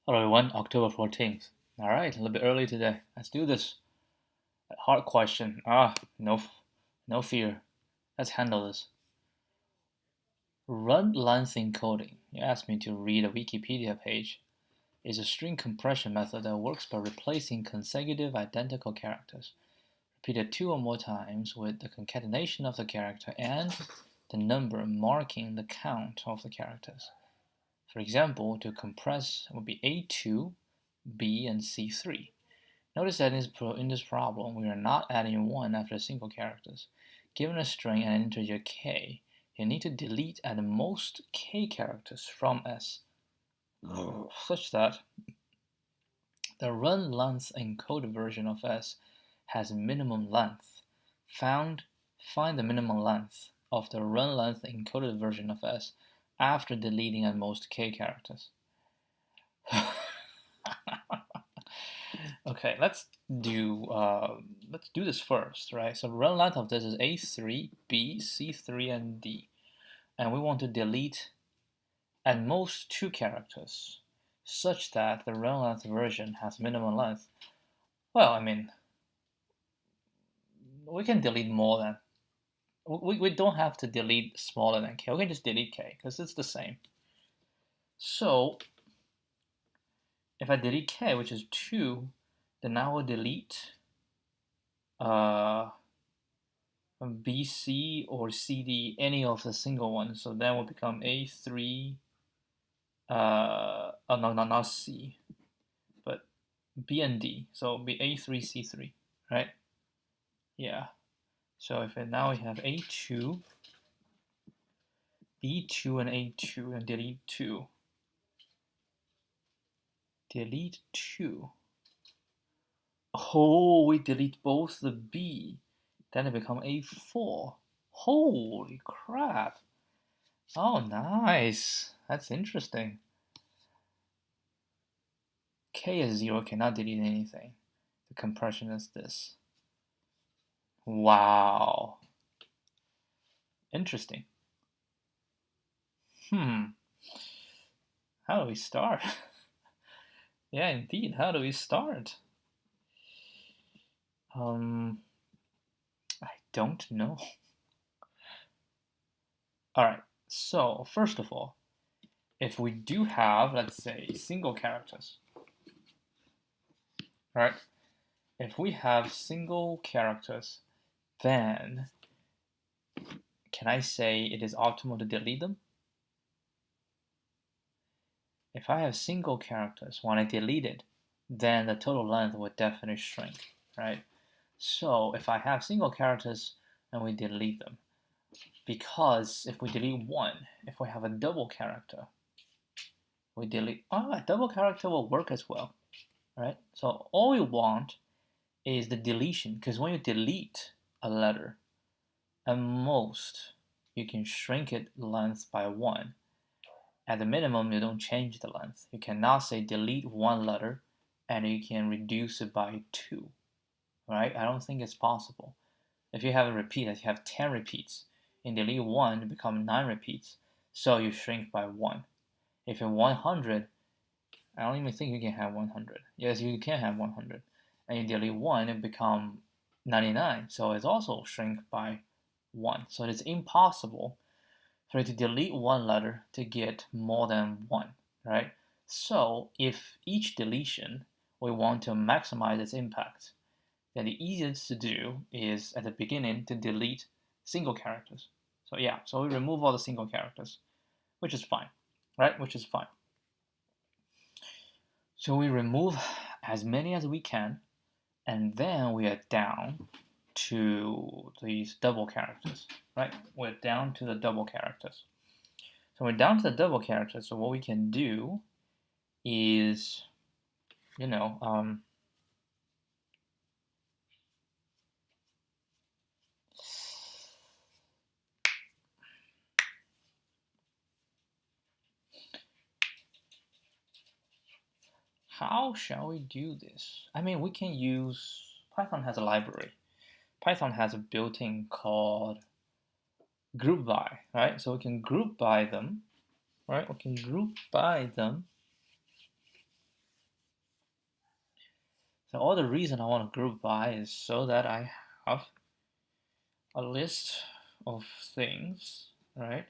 Hello everyone, October 14th. All right, a little bit early today. Let's do this. A hard question. No fear. Let's handle this. Run length encoding. You asked me to read a Wikipedia page. Is a string compression method that works by replacing consecutive identical characters, repeated 2 or more times with the concatenation of the character and the number marking the count of the characters. For example, to compress would be A2, B, and C3. Notice that in this problem, we are not adding 1 after single characters. Given a string and an integer k, you need to delete at most k characters from S, such that the run length encoded version of S has minimum length. Find the minimum length of the run length encoded version of S after deleting at most k characters. Okay, let's do this first, right? So run length of this is A3, B, C3, and D, and we want to delete at most 2 characters, such that the run length version has minimum length. Well, I mean, we can delete more than we don't have to delete smaller than k. We can just delete k because it's the same. So if I delete k, which is 2, then I will delete BC or CD, any of the single ones. So that will become A3, oh no, not C, but B and D. So it'll be A3, C3, right? Yeah. So if now we have A2, B2, and A2, and delete 2. Delete 2. Oh, we delete both the B. Then it becomes A4. Holy crap. Oh, nice. That's interesting. K is 0, cannot delete anything. The compression is this. Wow. Interesting. How do we start? Yeah, indeed. How do we start? I don't know. All right. So first of all, if we do have, let's say, single characters, all right? If we have single characters, then can I say it is optimal to delete them? If I have single characters, when I delete it, then the total length would definitely shrink, right? So if I have single characters and we delete them, because if we delete 1, if we have a double character, we delete, a double character will work as well, right? So all we want is the deletion, because when you delete a letter, at most, you can shrink it length by 1. At the minimum, you don't change the length. You cannot say delete 1 letter and you can reduce it by 2, right? I don't think it's possible. If you have a repeat, if you have 10 repeats, in delete 1, it becomes 9 repeats, so you shrink by 1. If you have 100, I don't even think you can have 100. Yes, you can have 100. And you delete 1, it becomes 99, so it's also shrink by 1. So it's impossible for you to delete 1 letter to get more than 1, right? So if each deletion, we want to maximize its impact, then the easiest to do is at the beginning to delete single characters. So yeah, so we remove all the single characters, which is fine, right? Which is fine. So we remove as many as we can, and then we are down to these double characters, right? We're down to the double characters. So we're down to the double characters, so what we can do is, how shall we do this? I mean, we can use, Python has a library. Python has a built-in called group by, right? So we can group by them, right? We can group by them So all the reason I want to group by is so that I have a list of things, right?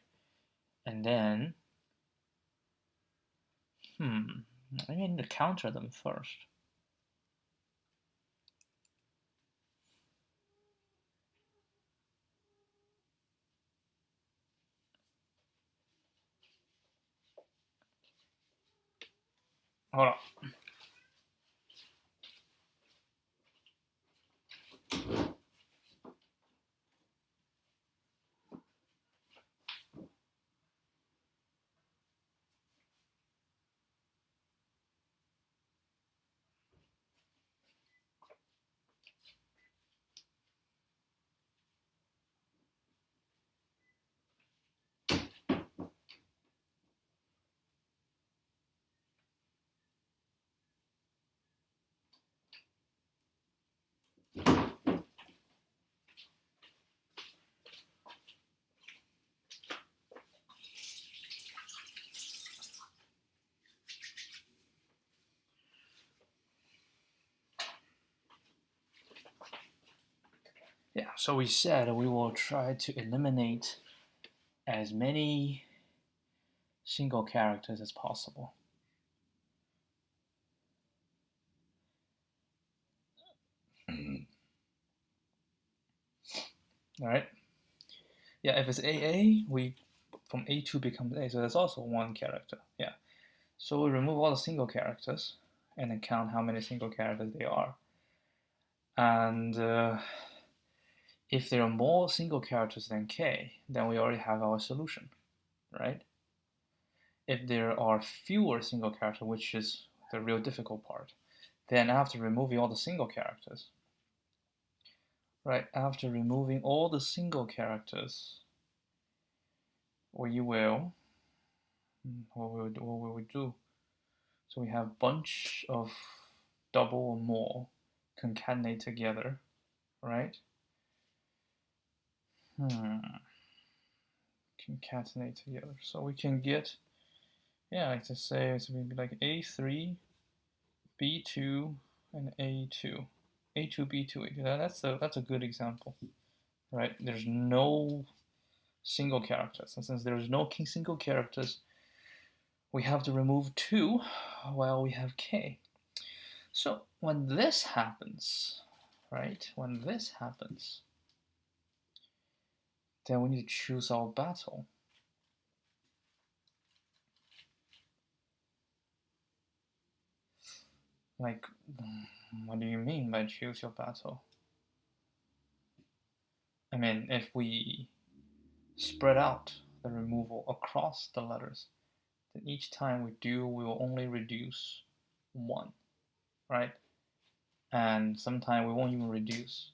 And then, I need to counter them first. Hold on. Yeah, so we said we will try to eliminate as many single characters as possible. All right. Yeah, if it's AA, we from A2 becomes A, so that's also one character. Yeah. So we remove all the single characters and then count how many single characters they are. And if there are more single characters than K, then we already have our solution, right? If there are fewer single characters, which is the real difficult part, then after removing all the single characters, right, after removing all the single characters, we will, what will we do? So we have a bunch of double or more concatenate together, right? Concatenate together. So we can get, yeah, like to say it's going to be like A3, B2, and A2. A2, B2, A2. That's a good example, right? There's no single characters. And since there's no single characters, we have to remove 2 while we have K. So when this happens, right? When this happens, then we need to choose our battle. Like, what do you mean by choose your battle? I mean, if we spread out the removal across the letters, then each time we do, we will only reduce 1, right? And sometimes we won't even reduce.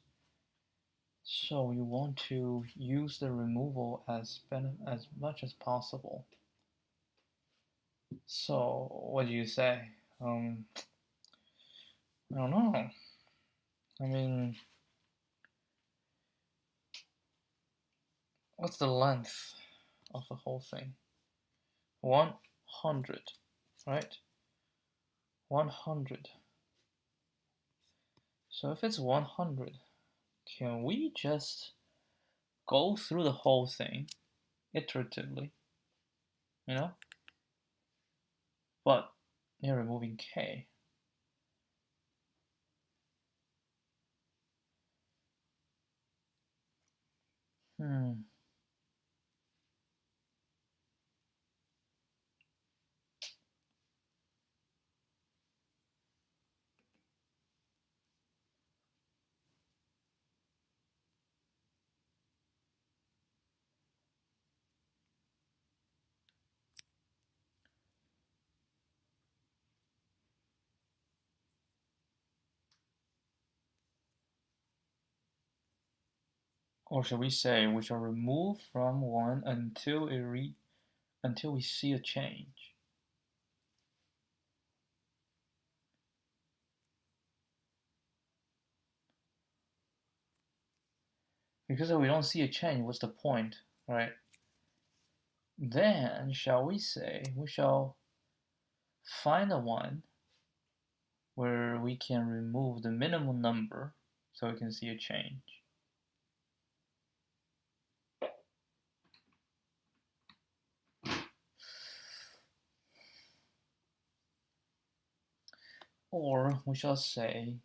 So we want to use the removal as much as possible. So what do you say? I don't know. I mean, what's the length of the whole thing? 100, right? 100. So if it's 100, can we just go through the whole thing iteratively, you know? But you're removing K. Or should we say we shall remove from 1 until we see a change? Because if we don't see a change, what's the point, right? Then shall we say we shall find the one where we can remove the minimum number so we can see a change. Or we shall say,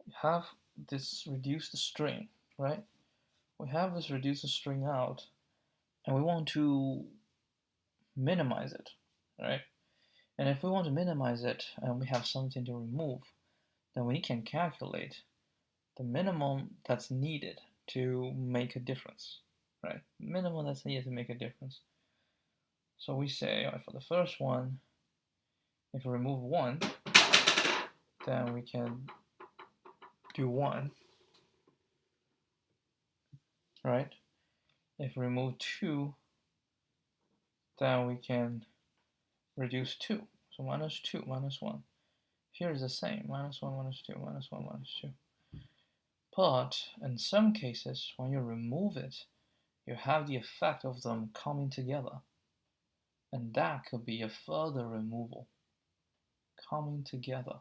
we have this reduced string, right? We have this reduced string out, and we want to minimize it, right? And if we want to minimize it and we have something to remove, then we can calculate the minimum that's needed to make a difference, right? Minimum that's needed to make a difference. So we say, for the first one, if we remove 1, then we can do 1, right? If we remove 2, then we can reduce 2. So minus 2, minus 1. Here is the same, minus 1, minus 2, minus 1, minus 2. But in some cases, when you remove it, you have the effect of them coming together. And that could be a further removal, coming together.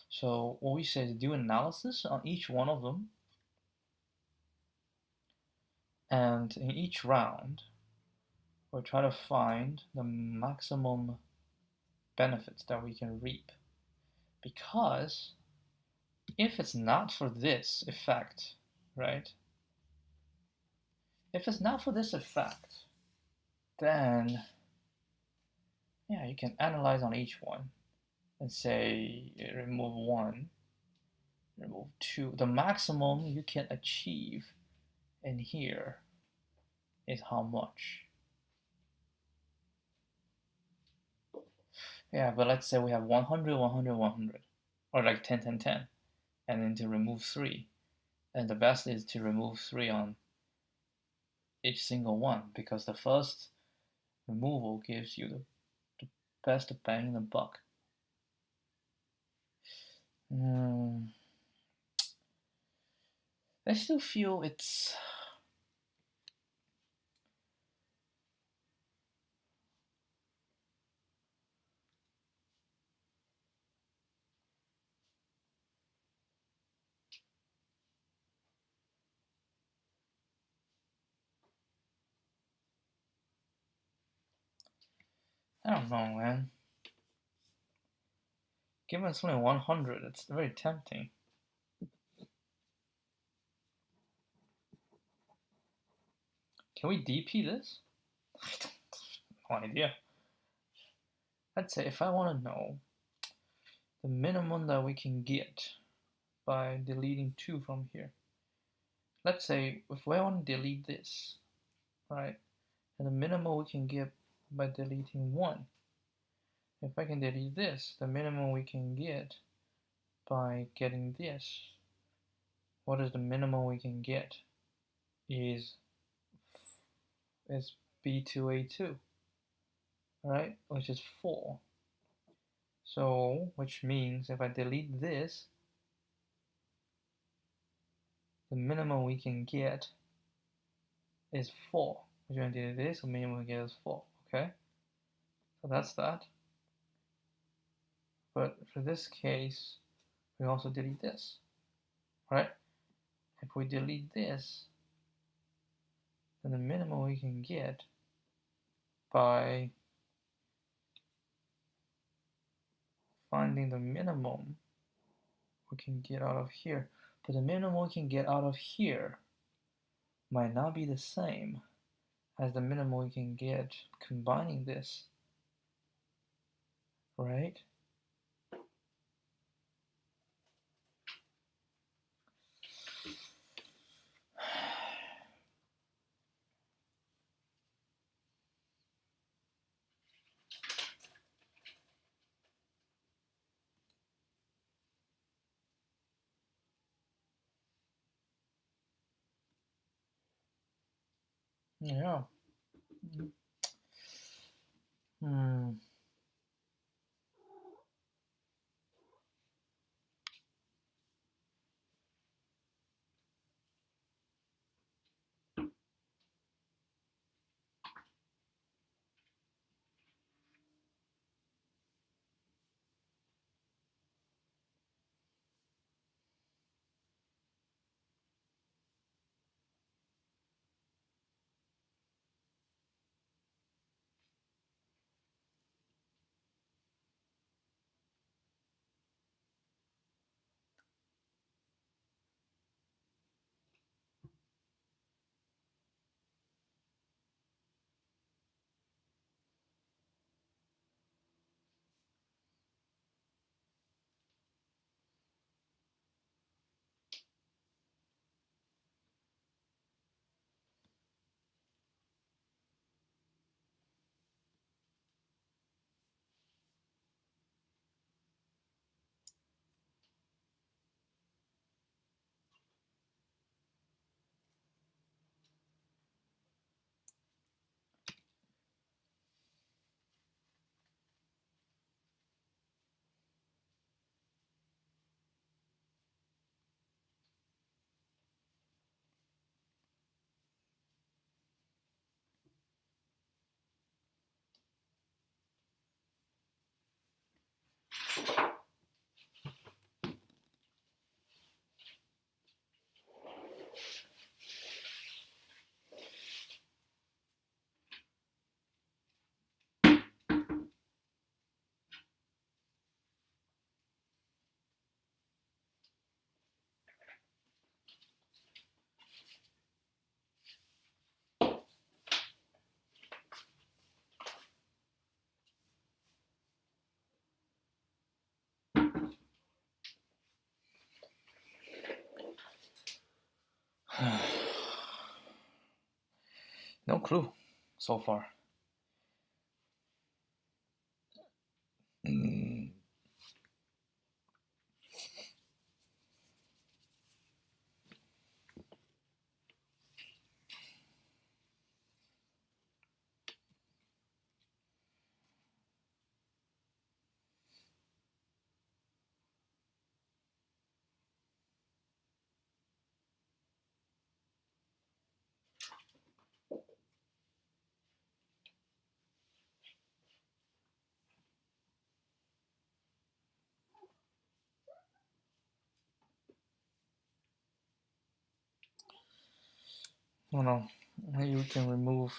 So what we say is do analysis on each one of them. And in each round, we'll try to find the maximum benefits that we can reap. Because if it's not for this effect, right? If it's not for this effect, then yeah, you can analyze on each one and say remove 1, remove 2. The maximum you can achieve in here is how much? Yeah, but let's say we have 100, 100, 100, or like 10, 10, 10, and then to remove 3. And the best is to remove 3 on each single one, because the first removal gives you the best bang in the buck. I still feel it's I don't know, man. Given it's only 100, it's very tempting. Can we DP this? I don't have no idea. I'd say if I want to know the minimum that we can get by deleting 2 from here. Let's say if we want to delete this, right? And the minimum we can get by deleting 1. If I can delete this, the minimum we can get by getting this. What is the minimum we can get? Is B2A2, right? Which is 4. So, which means if I delete this, the minimum we can get is 4. Which means delete this, the minimum we get is 4. Okay? So that's that. But for this case, we also delete this, right? If we delete this, then the minimum we can get by finding the minimum we can get out of here. But the minimum we can get out of here might not be the same as the minimum we can get combining this, right? Yeah. No clue so far. Oh no, maybe we can remove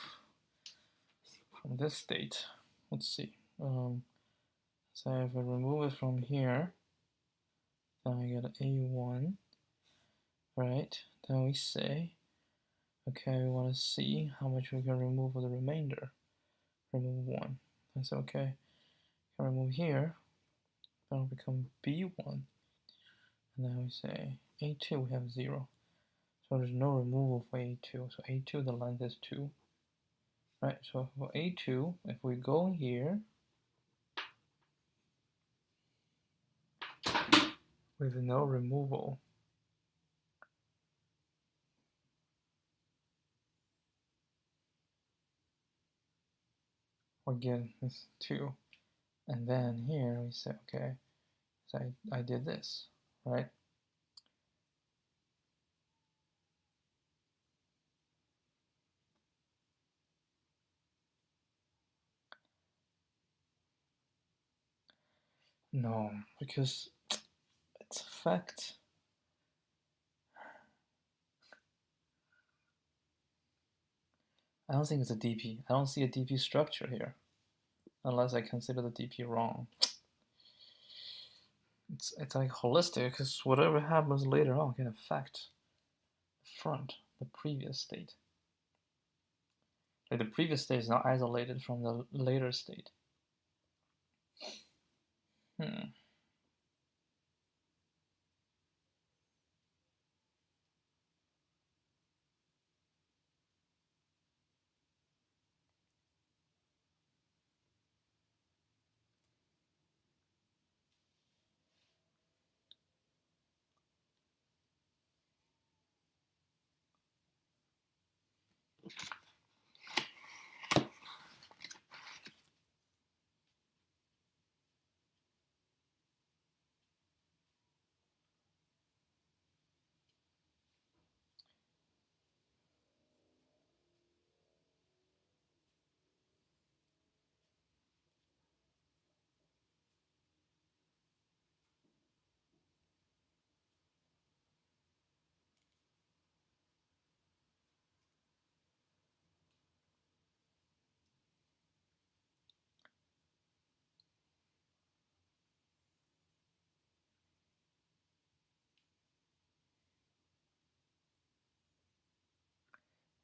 from this state. Let's see. So if I remove it from here, then I get A1, right? Then we say, okay, we want to see how much we can remove of the remainder. Remove 1. That's okay. Can remove here, then it'll become B1. And then we say A2, we have 0. So there's no removal for A2. So A2, the length is 2. Right, so for A2, if we go here with no removal, again, it's 2. And then here we say, okay, so I did this, right? No, because its effect, I don't think it's a DP. I don't see a DP structure here, unless I consider the DP wrong. It's like holistic, because whatever happens later on can affect the front, the previous state. Like the previous state is not isolated from the later state.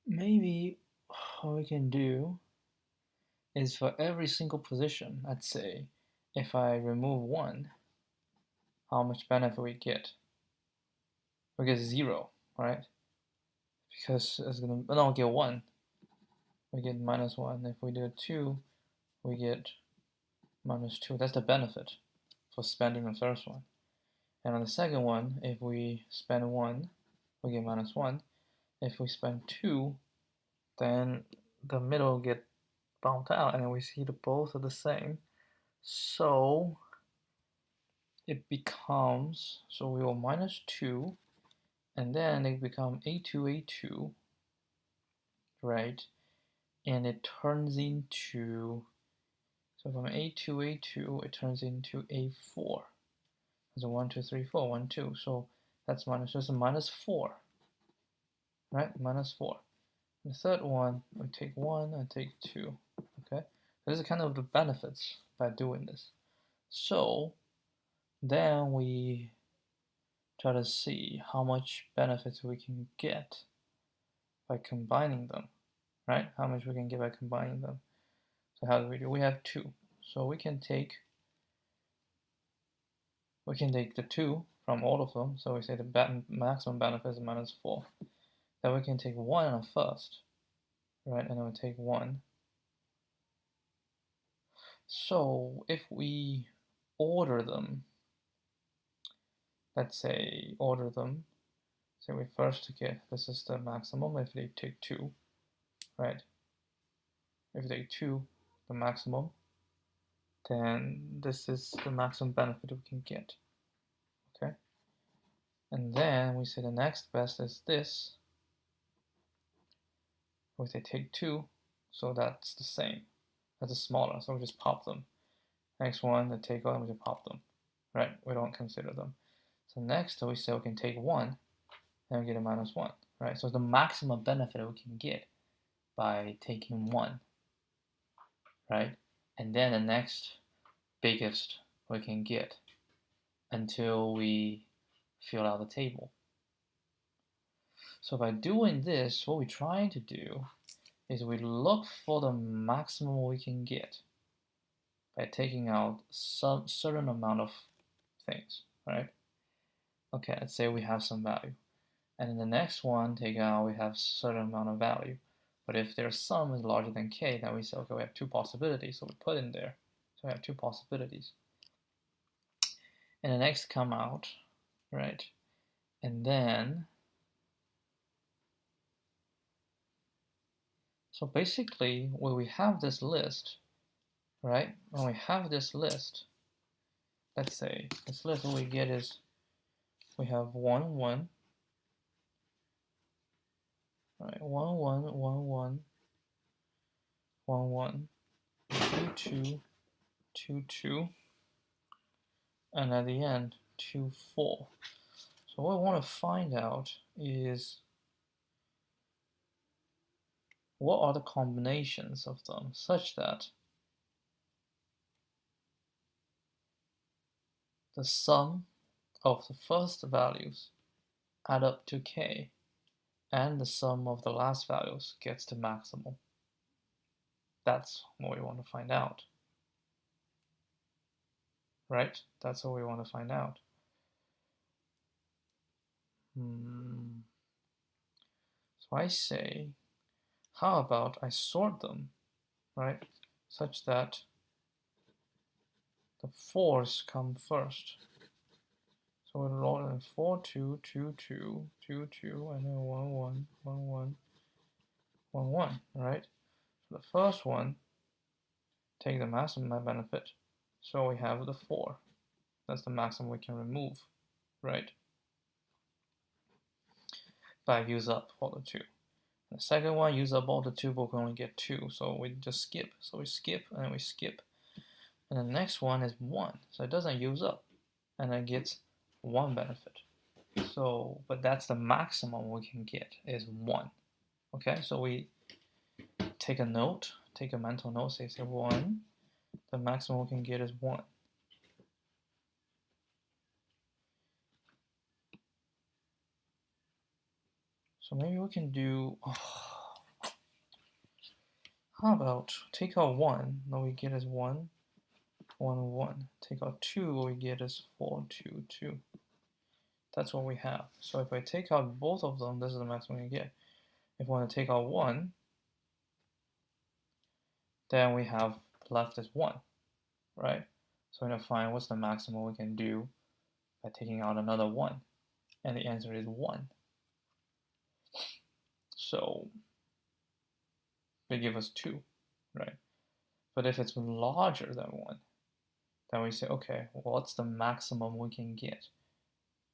Maybe what we can do is for every single position, let's say, if I remove 1, how much benefit we get? We get 0, right? Because it's gonna, no, we get 1. We get -1. If we do 2, we get -2. That's the benefit for spending the first one. And on the second one, if we spend 1, we get -1. If we spend 2, then the middle get bumped out, and we see the both are the same. So it becomes, so we will -2, and then it become A2, A2, right? And it turns into, so from A2, A2, it turns into A4. So 1, 2, 3, 4, 1, 2. So that's just a -4, right? -4. The third one, we take 1 and take 2, okay? This is kind of the benefits by doing this. So then we try to see how much benefits we can get by combining them, right? How much we can get by combining them. So how do we do? We have 2. So we can take the 2 from all of them. So we say the maximum benefit is -4. Then we can take 1 first, right? And then we take 1. So if we order them, let's say order them, so we first get, this is the maximum if they take 2, right? If they take 2, the maximum, then this is the maximum benefit we can get, okay? And then we say the next best is this, if they take 2, so that's the same, that's smaller, so we just pop them. Next one, they take one, we just pop them, right? We don't consider them. So next we say we can take 1, and we get a -1, right? So the maximum benefit we can get by taking 1, right? And then the next biggest we can get until we fill out the table. So by doing this, what we're trying to do is we look for the maximum we can get by taking out some certain amount of things, right? Okay, let's say we have some value. And in the next one, take out, we have certain amount of value. But if their sum is larger than k, then we say, okay, we have 2 possibilities, so we put in there. So we have 2 possibilities. And the next come out, right? And then, so basically, when we have this list, right? When we have this list, let's say, this list what we get is, we have 1, 1, right? 1, 1, 1, 1, 1, 1, 2, 2, 2, 2, and at the end, 2, 4. So what I want to find out is what are the combinations of them such that the sum of the first values add up to k and the sum of the last values gets to maximum. That's what we want to find out, right? That's what we want to find out. So I say, how about I sort them, right? Such that the 4s come first. So we'll roll in 4, 2, 2, 2, 2, 2, and then 1, 1, 1, 1, 1, 1, right? So the first one, take the maximum benefit. So we have the 4. That's the maximum we can remove, right? By use up all the 2. The second one, use up all the 2, but we only get 2, so we just skip. So we skip, and then we skip. And the next one is 1, so it doesn't use up, and it gets 1 benefit. So, but that's the maximum we can get is 1. Okay, so we take a note, take a mental note, say 1, the maximum we can get is 1. So maybe we can do, how about take out 1, what we get is 1, 1, 1. Take out 2, what we get is 4, 2, 2. That's what we have. So if I take out both of them, this is the maximum we get. If we want to take out 1, then we have left is 1, right? So we're going to find what's the maximum we can do by taking out another 1. And the answer is 1. So they give us 2, right? But if it's larger than 1, then we say, okay, what's the maximum we can get,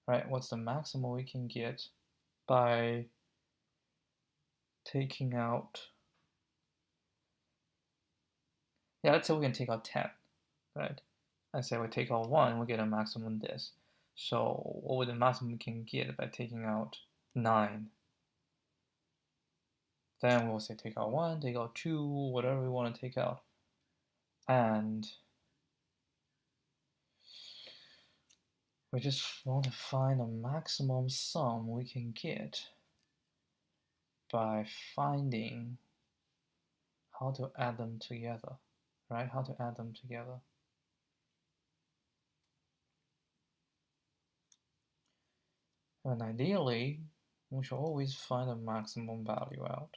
right? What's the maximum we can get by taking out, yeah, let's say we can take out 10, right? Let's say we take out 1, we get a maximum this. So what would the maximum we can get by taking out 9? Then we'll say take out 1, take out 2, whatever we want to take out. And we just want to find the maximum sum we can get by finding how to add them together, right? How to add them together. And ideally, we should always find the maximum value out,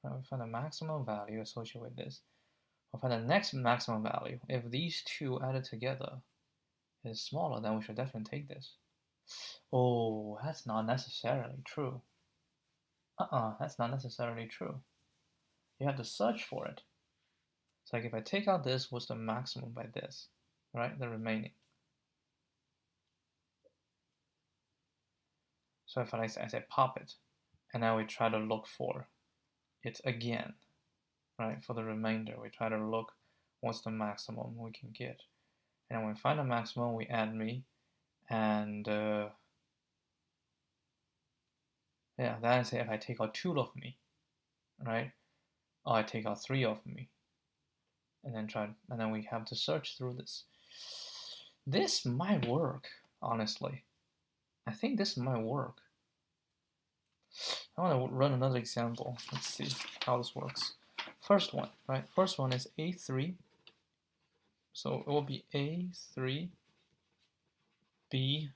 Right, we find the maximum value associated with this. We'll find the next maximum value. If these two added together is smaller, then we should definitely take this. Oh, that's not necessarily true. That's not necessarily true. You have to search for it. So like if I take out this, what's the maximum by this, right? The remaining. So if I say pop it, and now we try to look for it again, right? For the remainder, we try to look what's the maximum we can get. And when we find the maximum, we add me, and yeah, then I say if I take out 2 of me, right? Or I take out 3 of me, and then we have to search through this. This might work, honestly. I think this might work. I want to run another example. Let's see how this works. First one, right? First one is A3. So it will be A3, B,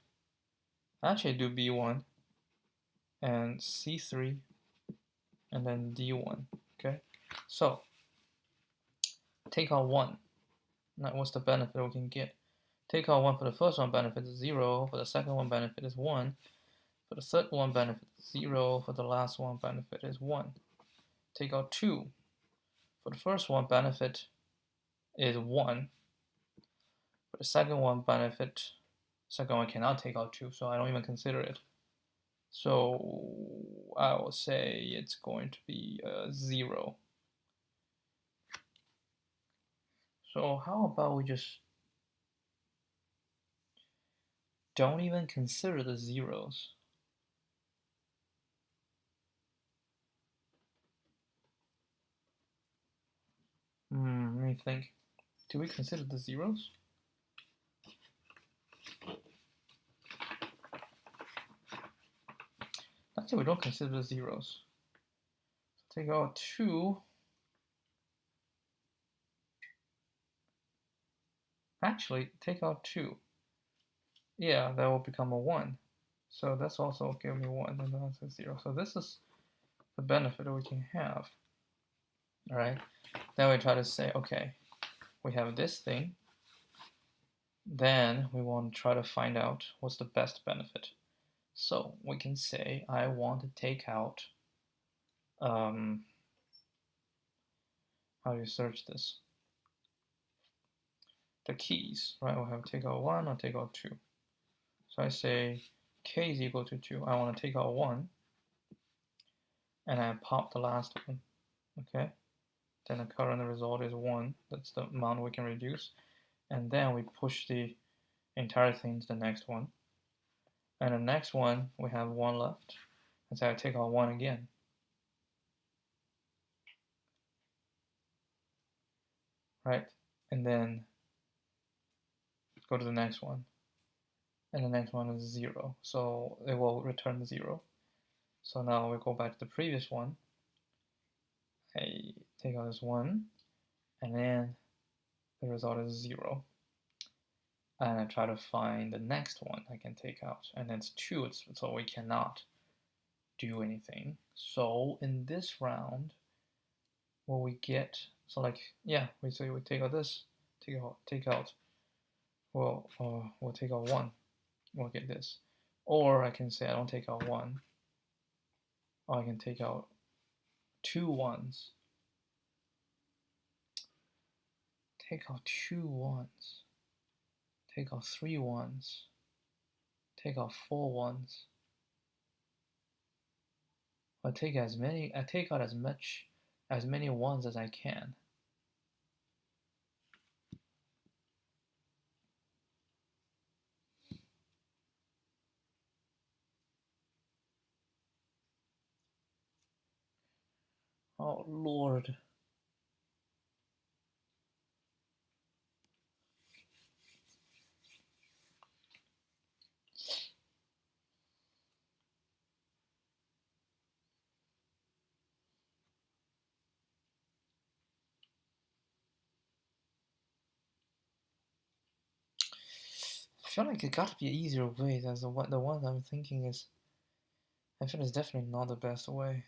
actually do B1, and C3, and then D1, okay? So take out 1. Now what's the benefit we can get? Take out 1 for the first one, benefit is 0. For the second one, benefit is 1. For the third one, benefit is 0. For the last one, benefit is 1. Take out 2. For the first one, benefit is 1. For the second one, second one cannot take out 2, so I don't even consider it. So I will say it's going to be 0. So how about we just don't even consider the zeros? Let me think. Do we consider the zeros? Actually, we don't consider the zeros. So take out 2. Actually, take out 2. Yeah, that will become a 1. So that's also give me 1, and that's a 0. So this is the benefit that we can have. All right. Then we try to say, okay, we have this thing. Then we want to try to find out what's the best benefit. So we can say I want to take out, how do you search this? The keys, right? We'll have take out 1 or take out 2. So I say k is equal to 2. I want to take out 1, and I pop the last one, okay? Then the current result is 1. That's the amount we can reduce. And then we push the entire thing to the next one. And the next one, we have 1 left. And so I take out 1 again. Right? And then go to the next one. And the next one is 0. So it will return 0. So now we go back to the previous one. I take out this 1. And then the result is 0. And I try to find the next one I can take out. And it's 2, so we cannot do anything. So in this round, what we get, so like, yeah, we say we take out this, take out, well, we'll take out 1, we'll get this. Or I can say I don't take out 1, or I can take out 2 1s. Take out 2 1s. Take out 3 1s. Take out 4 1s. I take out as many 1s as I can. Oh Lord. I feel like it got to be an easier way. That's the one I'm thinking is, I feel it's definitely not the best way.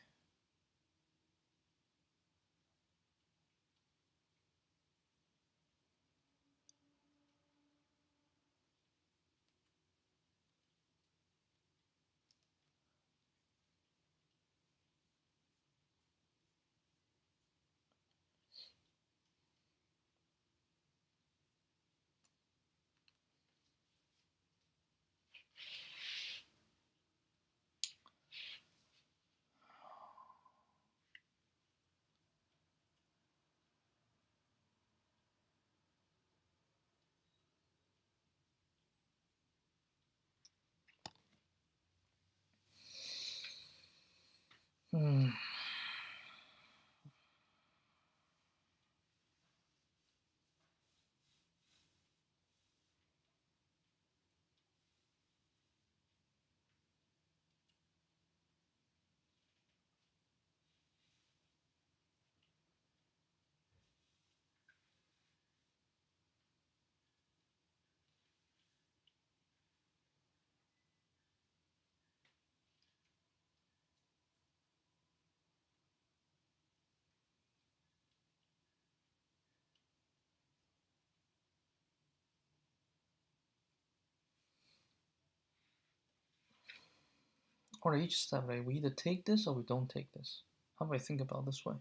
Or each step, right? We either take this or we don't take this. How do I think about this way?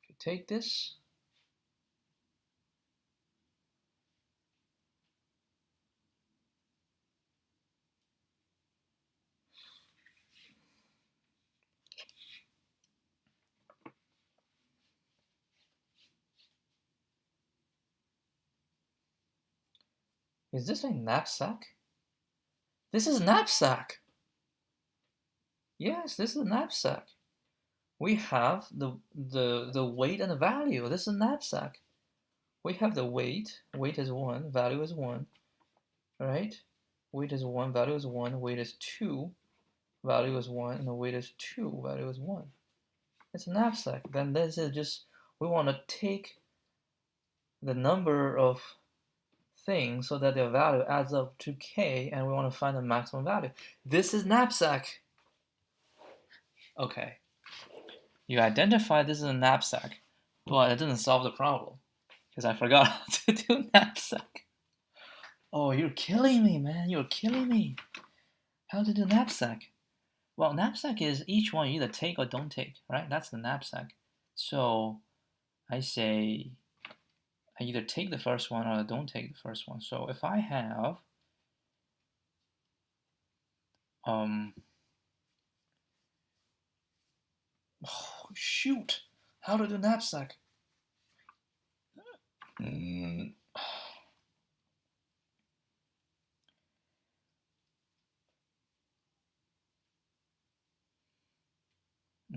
If you take this, is this a knapsack? This is a knapsack. Yes, this is a knapsack. We have the weight and the value. This is a knapsack. We have the weight. Weight is 1, value is 1, right? Weight is 1, value is 1, weight is 2, value is 1, and the weight is 2, value is 1. It's a knapsack. Then this is just, we want to take the number of things so that their value adds up to k, and we want to find the maximum value. This is knapsack. Okay. You identify this is a knapsack, but it doesn't solve the problem because I forgot how to do knapsack. Oh, you're killing me, man. You're killing me. How to do knapsack? Well, knapsack is each one you either take or don't take, right? That's the knapsack. So I say I either take the first one or I don't take the first one. So if I have oh, shoot, how to do knapsack?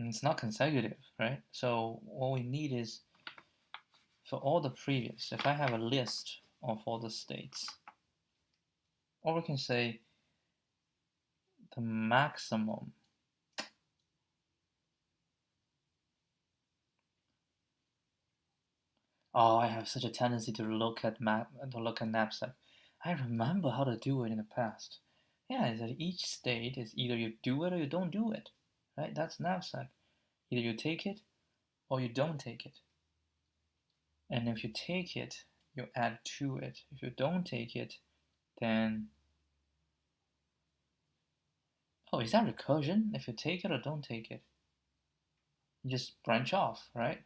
It's not consecutive, right? So what we need is for all the previous, if I have a list of all the states, or we can say the maximum. Oh, I have such a tendency to look at knapsack. I remember how to do it in the past. Yeah, is that each state is either you do it or you don't do it, right? That's knapsack. Either you take it or you don't take it. And if you take it, you add to it. If you don't take it, then oh, is that recursion? If you take it or don't take it, you just branch off, right?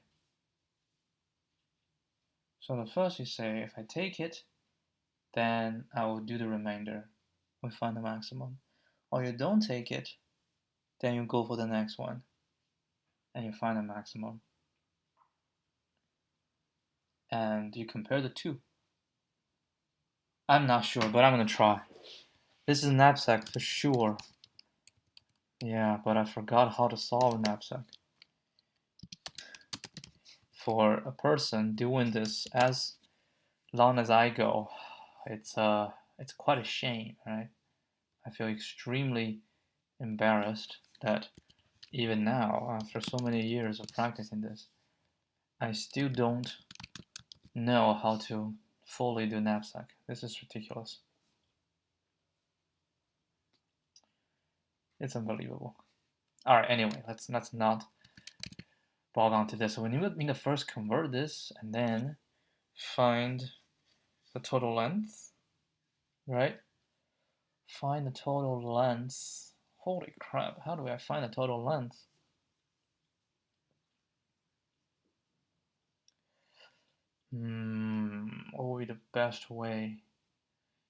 So the first you say, if I take it, then I will do the remainder. We find the maximum. Or you don't take it, then you go for the next one, and you find the maximum. And you compare the two. I'm not sure, but I'm gonna try. This is a knapsack for sure. Yeah, but I forgot how to solve a knapsack. For a person doing this as long as I go, it's quite a shame, right? I feel extremely embarrassed that even now, after so many years of practicing this, I still don't know how to fully do knapsack. This is ridiculous. It's unbelievable. All right, anyway, let's not bog on to this. So we need to first convert this and then find the total length, right? Find the total length. Holy crap, how do I find the total length? What would be the best way?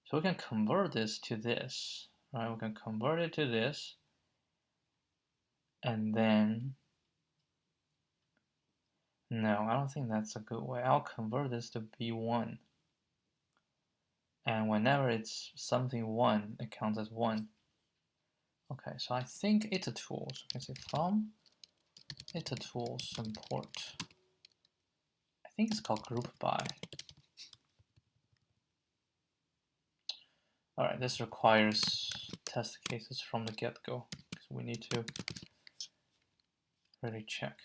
So we can convert this to this, right? We can convert it to this, and then, no, I don't think that's a good way. I'll convert this to B1. And whenever it's something 1, it counts as 1. Okay, so I think it's a tool. So I can say from Data tools import. I think it's called group by. All right, this requires test cases from the get-go, because we need to really check.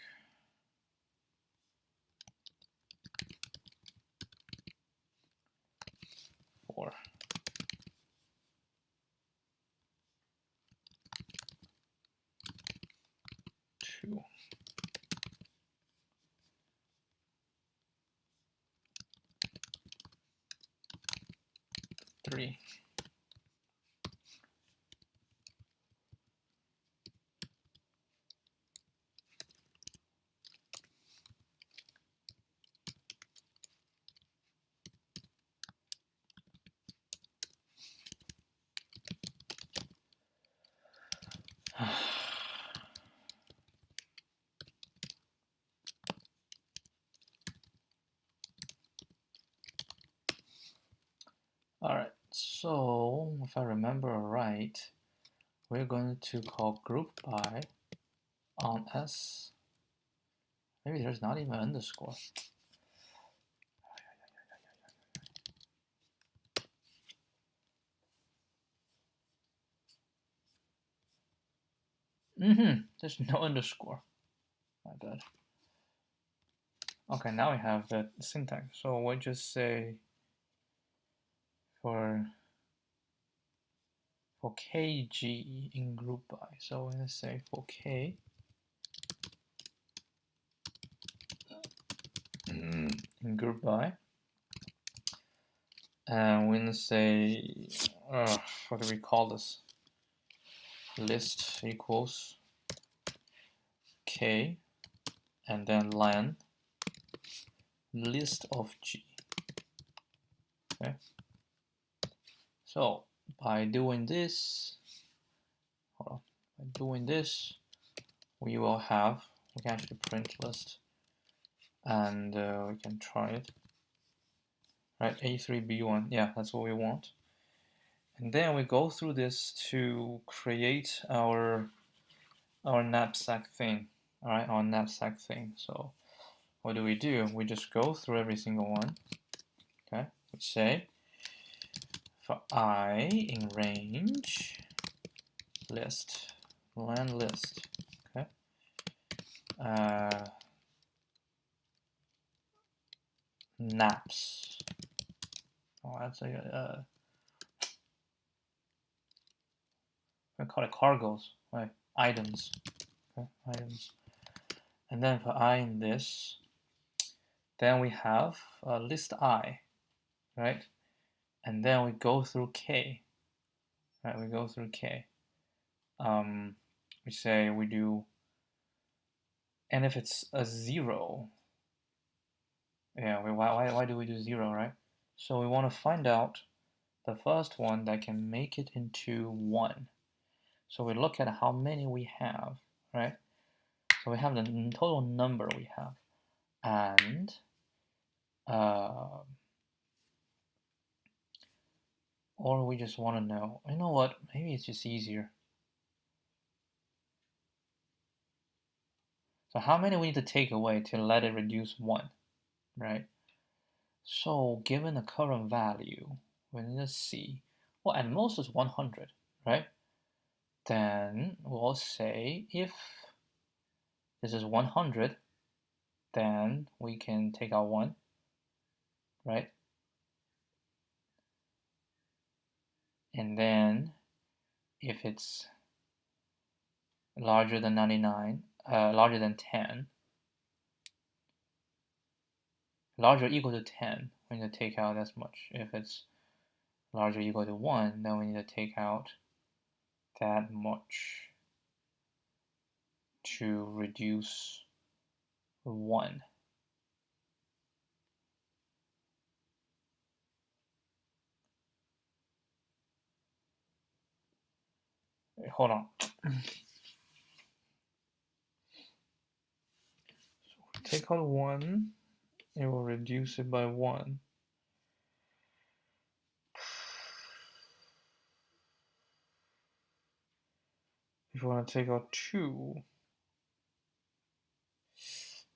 For 2. 3. All right, so if I remember right, we're going to call group by on S. Maybe there's not even an underscore. There's no underscore. My bad. Okay, now we have the syntax. So we'll just say for kg in group by. So we're gonna say for k in group by, and we're gonna say what do we call this? List equals k, and then len list of g. Okay. So by doing this, we can actually print list, and we can try it. Right, A3B1, yeah, that's what we want. And then we go through this to create our knapsack thing. All right, our knapsack thing. So what do? We just go through every single one. Okay, we say for I in range list, len list. Okay. Naps. Oh, that's a I call it cargoes, right? Items. Okay, items. And then for I in this, then we have list I, right? And then we go through k, right? We go through k. We say we do, and if it's a 0, yeah, why do we do 0, right? So we want to find out the first one that can make it into 1. So we look at how many we have, right? So we have the total number we have, and or we just want to know, you know what, maybe it's just easier. So how many we need to take away to let it reduce 1, right? So given the current value, we need to see, well, at most is 100, right? Then we'll say if this is 100, then we can take out 1, right? And then if it's larger than 99, larger than 10, larger or equal to 10, we need to take out as much. If it's larger or equal to 1, then we need to take out that much to reduce 1. Wait, hold on. So take out 1, it will reduce it by 1. If you want to take out 2,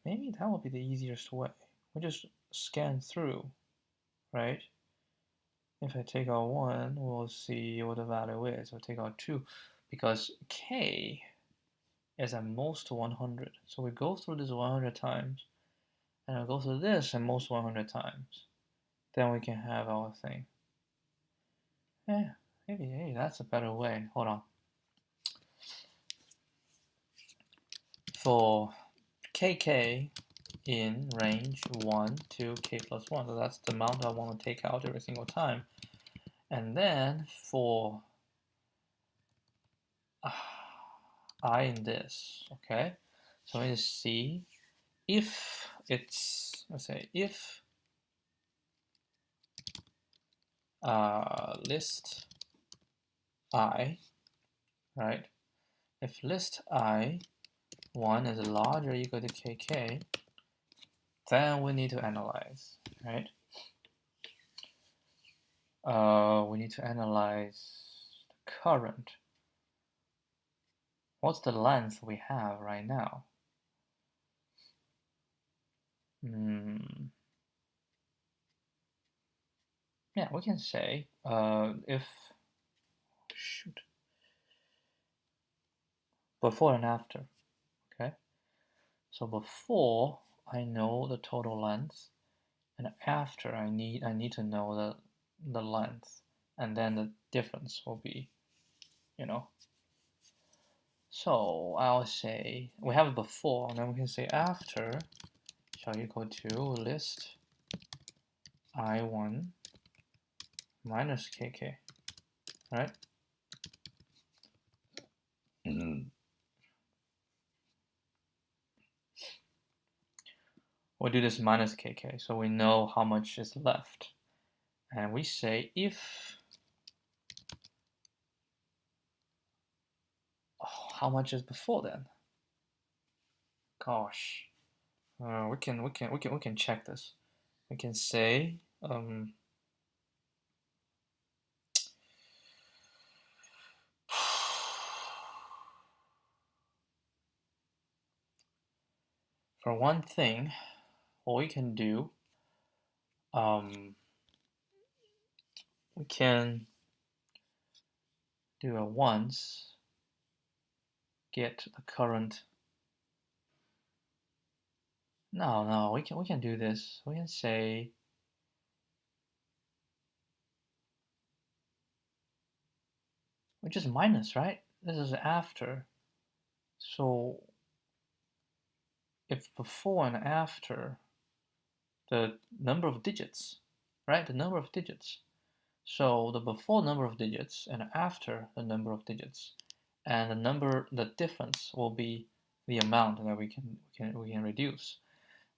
maybe that would be the easiest way. We just scan through, right? If I take out 1, we'll see what the value is. I'll take out 2, because k is at most 100. So we go through this 100 times, and I'll go through this at most 100 times. Then we can have our thing. Yeah, maybe that's a better way. Hold on. For kk in range 1 to k plus 1, so that's the amount I want to take out every single time. And then for I in this, okay? So we need to see if it's, let's say, if list I, right? If list I1 is larger or equal to kk, then we need to analyze, right? We need to analyze the current. What's the length we have right now? Yeah, we can say if, before and after, okay? So before I know the total length, and after I need to know the length, and then the difference will be, you know. So I'll say we have it before, and then we can say after shall equal to list I1 minus kk, right? We'll do this minus kk, so we know how much is left. And we say if, how much is before then? Gosh, we can check this. We can say for one thing, what we can do, we can do a once get the current. No, we can do this. We can say which is minus, right? This is after. So if before and after the number of digits, right? The number of digits. So the before number of digits and after the number of digits, and the difference will be the amount that we can reduce.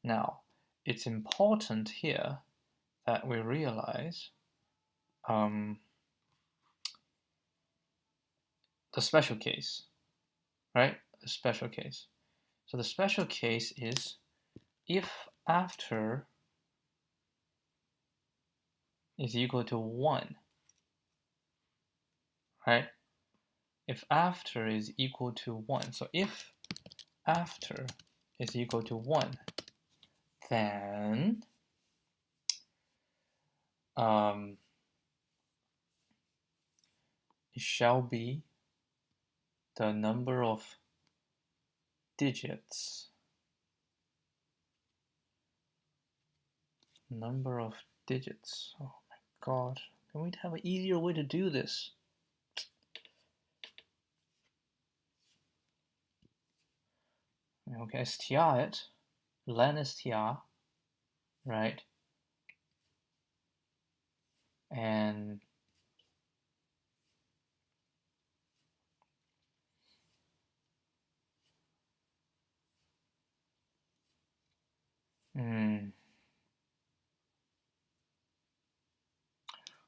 Now, it's important here that we realize the special case, right? The special case. So the special case is if after is equal to 1, right? If after is equal to 1, so if after is equal to 1, then it shall be the number of digits. Number of digits. Oh my god. Can we have an easier way to do this? Okay, str it. Len str, right? And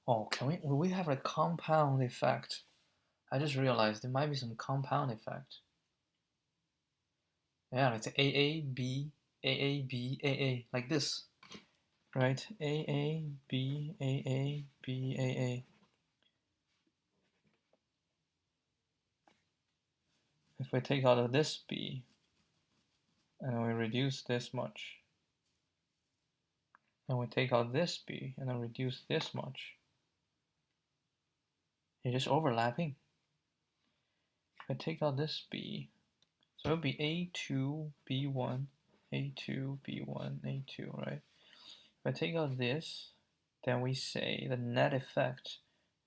oh, will we have a compound effect? I just realized there might be some compound effect. Yeah, it's AA, B, AA, B, AA, like this, right? AA, B, AA, B, AA. If we take out of this B, and we reduce this much. And we take out this b and then reduce this much. You're just overlapping. If I take out this b, so it'll be a2, b1, a2, b1, a2, right? If I take out this, then we say the net effect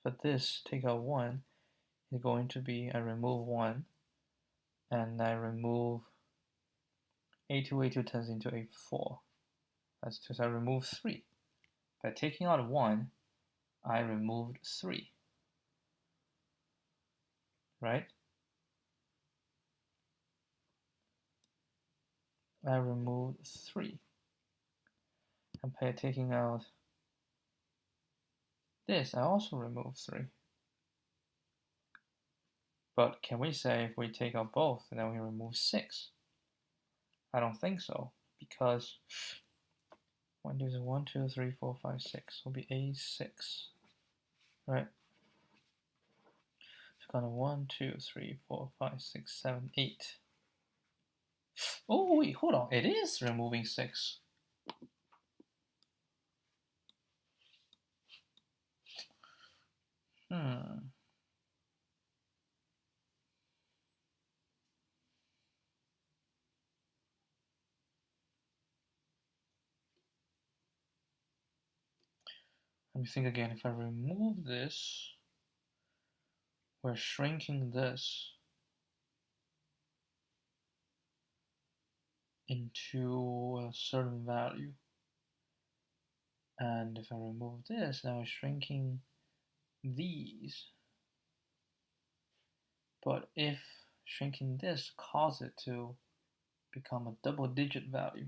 for this, take out 1, is going to be I remove 1, and I remove a2 turns into a4. That's 2, so I remove 3. By taking out 1, I removed 3, right? I removed 3. And by taking out this, I also remove 3. But can we say if we take out both, then we remove 6? I don't think so, because 1, 2, 3, 4, 5, 6 will be a6, right? So kind of 1, 2, 3, 4, 5, 6, 7, 8. Oh wait, hold on, it is removing 6. Let me think again. If I remove this, we're shrinking this into a certain value. And if I remove this, now we're shrinking these. But if shrinking this causes it to become a double-digit value,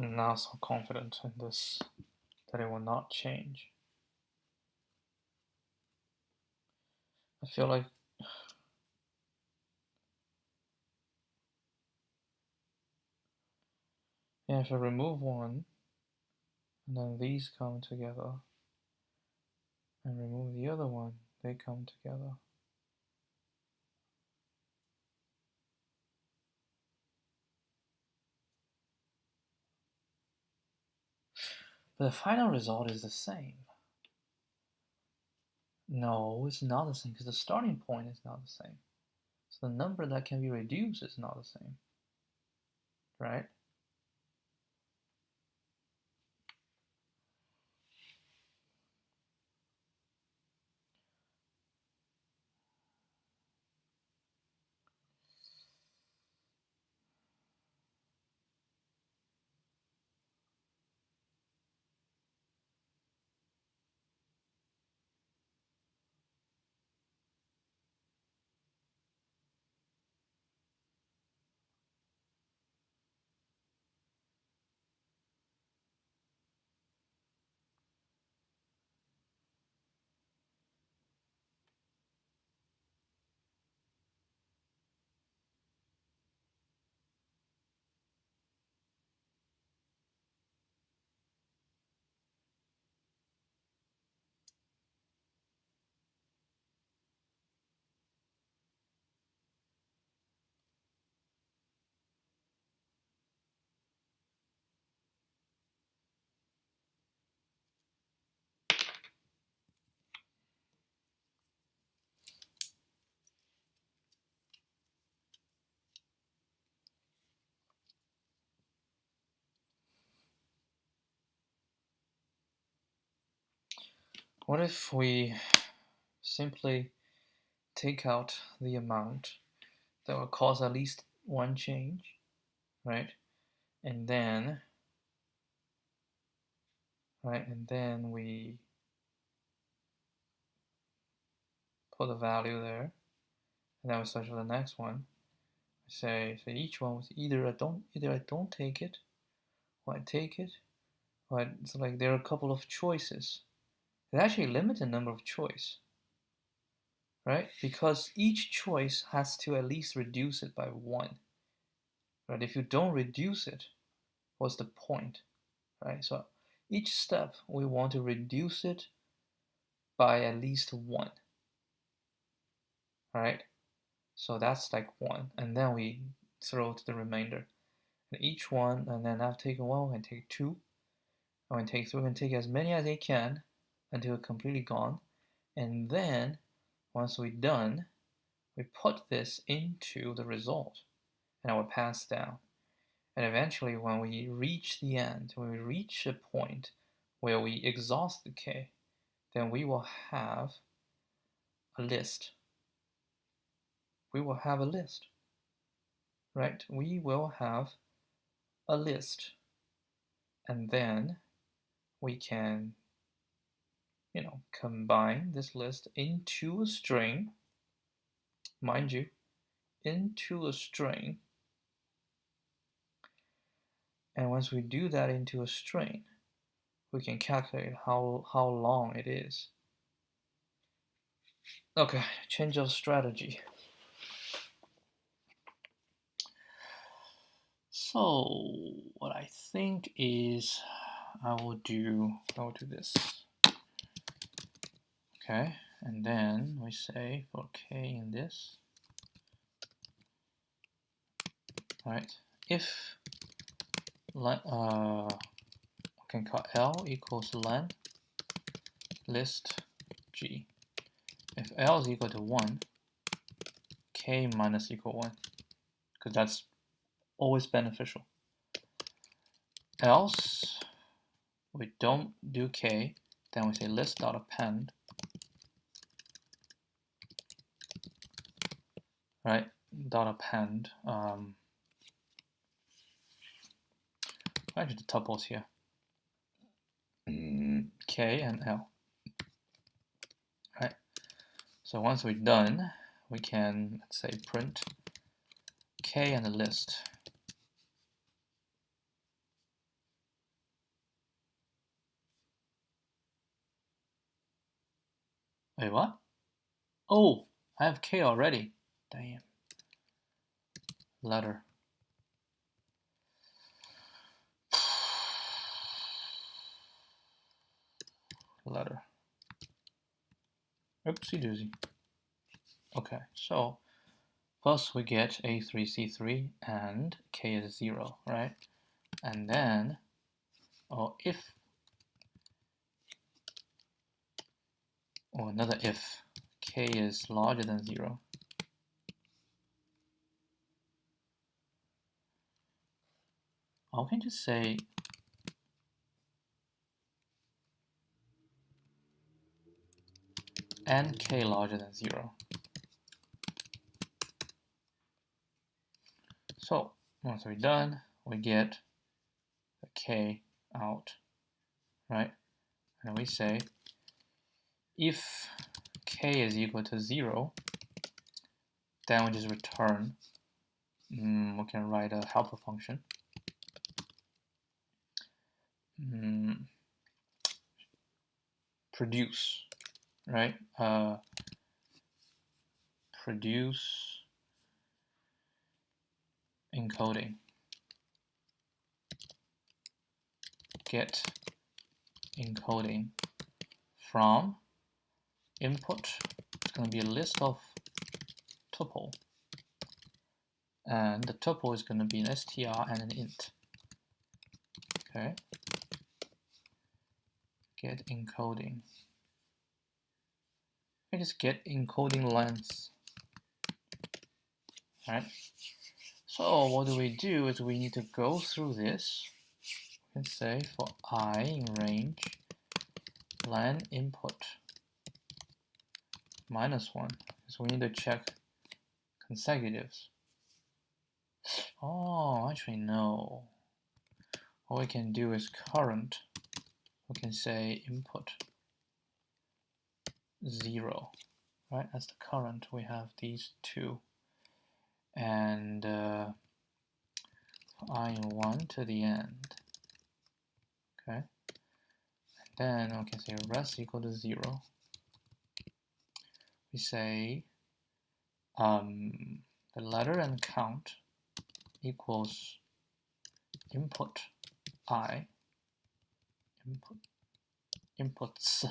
I'm not so confident in this that it will not change. I feel like if I remove 1, and then these come together, and remove the other one, they come together. But the final result is the same. No, it's not the same, because the starting point is not the same. So the number that can be reduced is not the same, right? what if we simply take out the amount that will cause at least one change, right? And then we put a value there, and then we search for the next one. Say each one was either I don't take it, or I take it, or it's like there are a couple of choices. There's actually a limited number of choice, right? Because each choice has to at least reduce it by 1, right? If you don't reduce it, what's the point, right? So each step we want to reduce it by at least 1, right? So that's like 1, and then we throw to the remainder. And each one, and then I've taken 1, we can take 2, and we can take 3, we can take as many as they can until it's completely gone. And then once we're done, we put this into the result, and I will pass down. And eventually, when we reach the end, when we reach a point where we exhaust the k, then we will have a list. We will have a list, right? We will have a list, and then we can, combine this list into a string, mind you, into a string. And once we do that into a string, we can calculate how long it is. Okay, change of strategy. So what I think is I will do this. Okay, and then we say for k in this, right? If we can call L equals len list g. If L is equal to 1, k minus equal 1, because that's always beneficial. Else we don't do k, then we say list.append, right? .append. Actually, the tuples here. K and L. Right. So once we're done, we can, let's say, print k and the list. Wait, what? Oh, I have k already. Damn. Letter. Letter. Oopsie doozy. Okay, so first we get A3C3 and k is 0, right? And then, if, or another if, k is larger than 0, I can just say and k larger than 0. So once we're done, we get the k out, right? And we say if k is equal to 0, then we just return. We can write a helper function. Produce, right? Produce encoding. Get encoding from input. It's going to be a list of tuple, and the tuple is going to be an str and an int. Okay. Get encoding. I just get encoding length. Right. So what do? Is we need to go through this and say for I in range len input -1, so we need to check consecutives. Oh, actually no. What we can do is current. We can say input 0, right? That's the current. We have these two, and I1 to the end. Okay. And then we can say res equal to 0. We say the letter and count equals input I, inputs.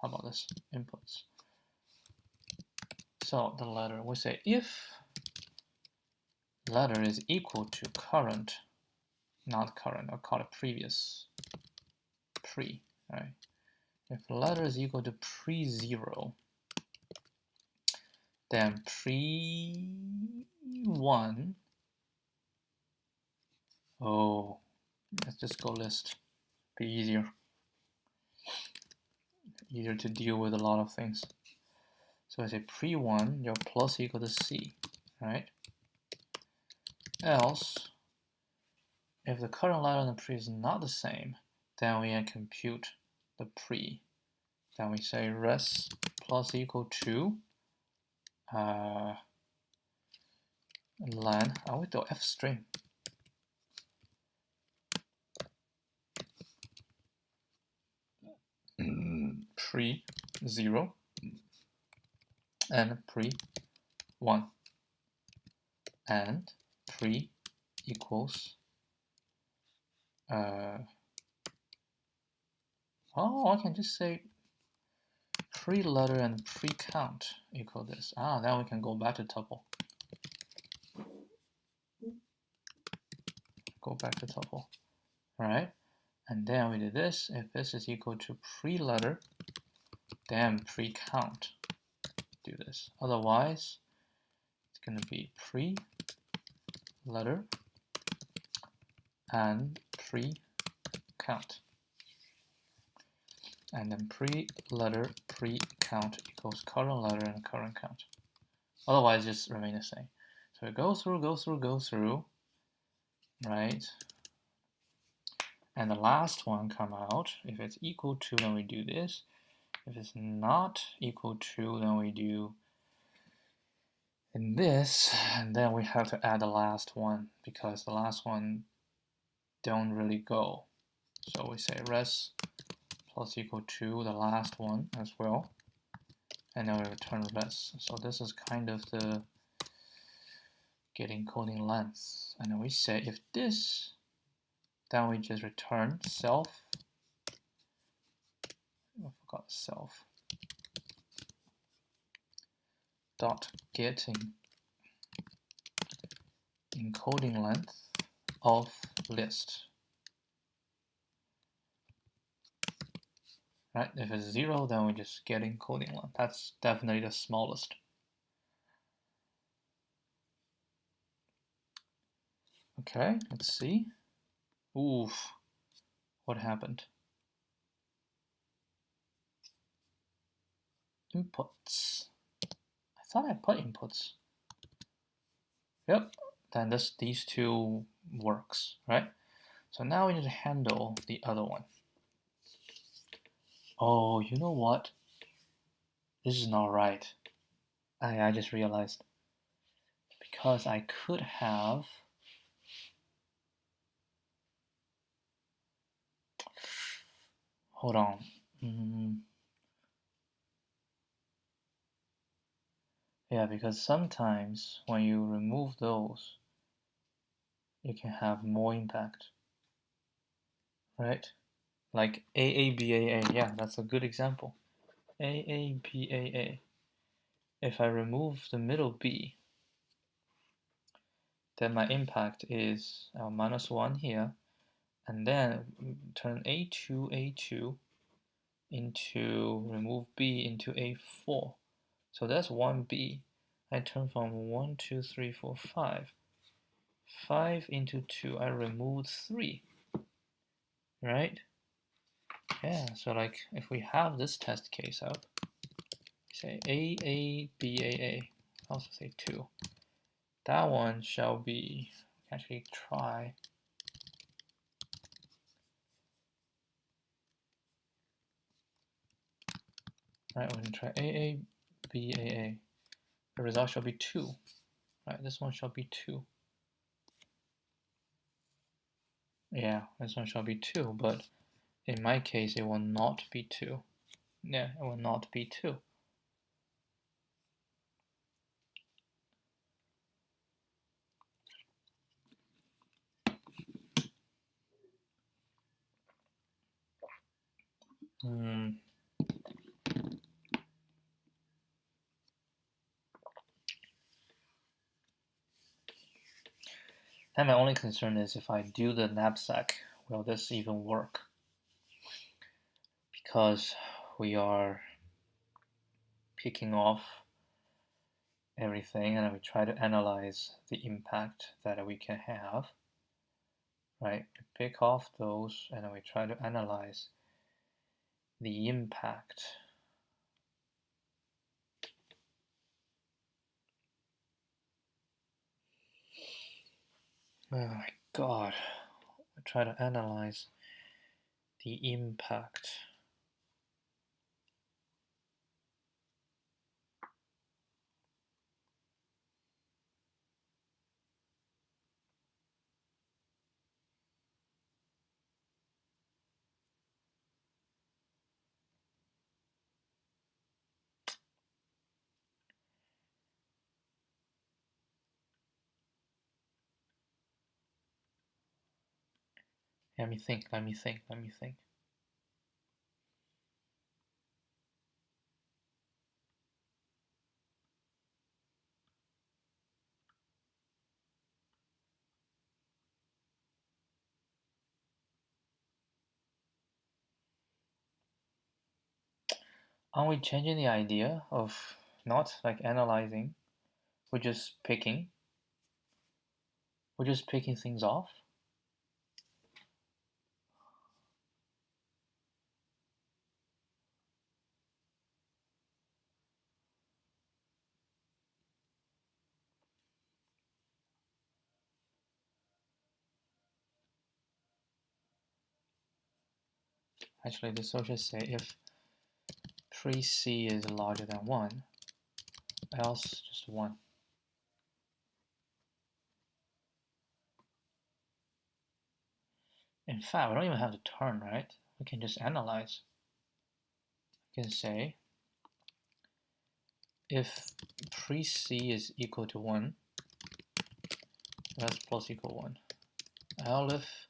How about this? Inputs. So the letter, we say if letter is equal to current, not current, I'll call it previous, pre, right? If letter is equal to pre-0, then pre-1, oh, let's just go list, be easier to deal with a lot of things. So I say pre-1, your plus equal to C, right? Else, if the current letter and the pre is not the same, then we can compute the pre. Then we say res plus equal to len, we do f string. Pre-0 and pre-1 and pre equals I can just say pre-letter and pre-count equal this. Then we can go back to tuple. Right? And then we do this. If this is equal to pre-letter, then pre-count. Do this. Otherwise, it's going to be pre-letter and pre-count. And then pre-letter, pre-count equals current letter and current count. Otherwise, just remain the same. So we go through, right? And the last one come out. If it's equal to, then we do this. If it's not equal to, then we do in this, and then we have to add the last one because the last one don't really go. So we say res plus equal to the last one as well, and then we return res. So this is kind of the get encoding length. And then we say if this, then we just return self. I forgot self. Dot getting encoding length of list. Right? If it's 0, then we just get encoding length. That's definitely the smallest. Okay, let's see. Oof, what happened? Inputs. I thought I put inputs. Yep, then these two works, right? So now we need to handle the other one. Oh, you know what? This is not right. I just realized. Because I could have hold on. Yeah, because sometimes when you remove those, you can have more impact, right? Like AABAA, yeah, that's a good example. AABAA. If I remove the middle B, then my impact is -1 here, and then turn A2 into remove B into A4. So that's 1B. I turn from 1, 2, 3, 4, 5. 5 into 2, I remove 3. Right? Yeah, so like if we have this test case up, say A, B, A, also say 2. That one shall be, actually try, right, we can try A, B, A. The result shall be 2, right, this one shall be 2. Yeah, this one shall be 2, but in my case, it will not be 2. Yeah, it will not be 2. And my only concern is if I do the knapsack, will this even work? Because we are picking off everything and we try to analyze the impact that we can have, right? We pick off those and we try to analyze the impact. Oh my god. We try to analyze the impact. Let me think. Are we changing the idea of not like analyzing? We're just picking. We're just picking things off. Actually, this will just say if pre-C is larger than 1, else just 1. In fact, we don't even have to turn, right? We can just analyze. We can say if pre-C is equal to 1, that's plus equal 1. If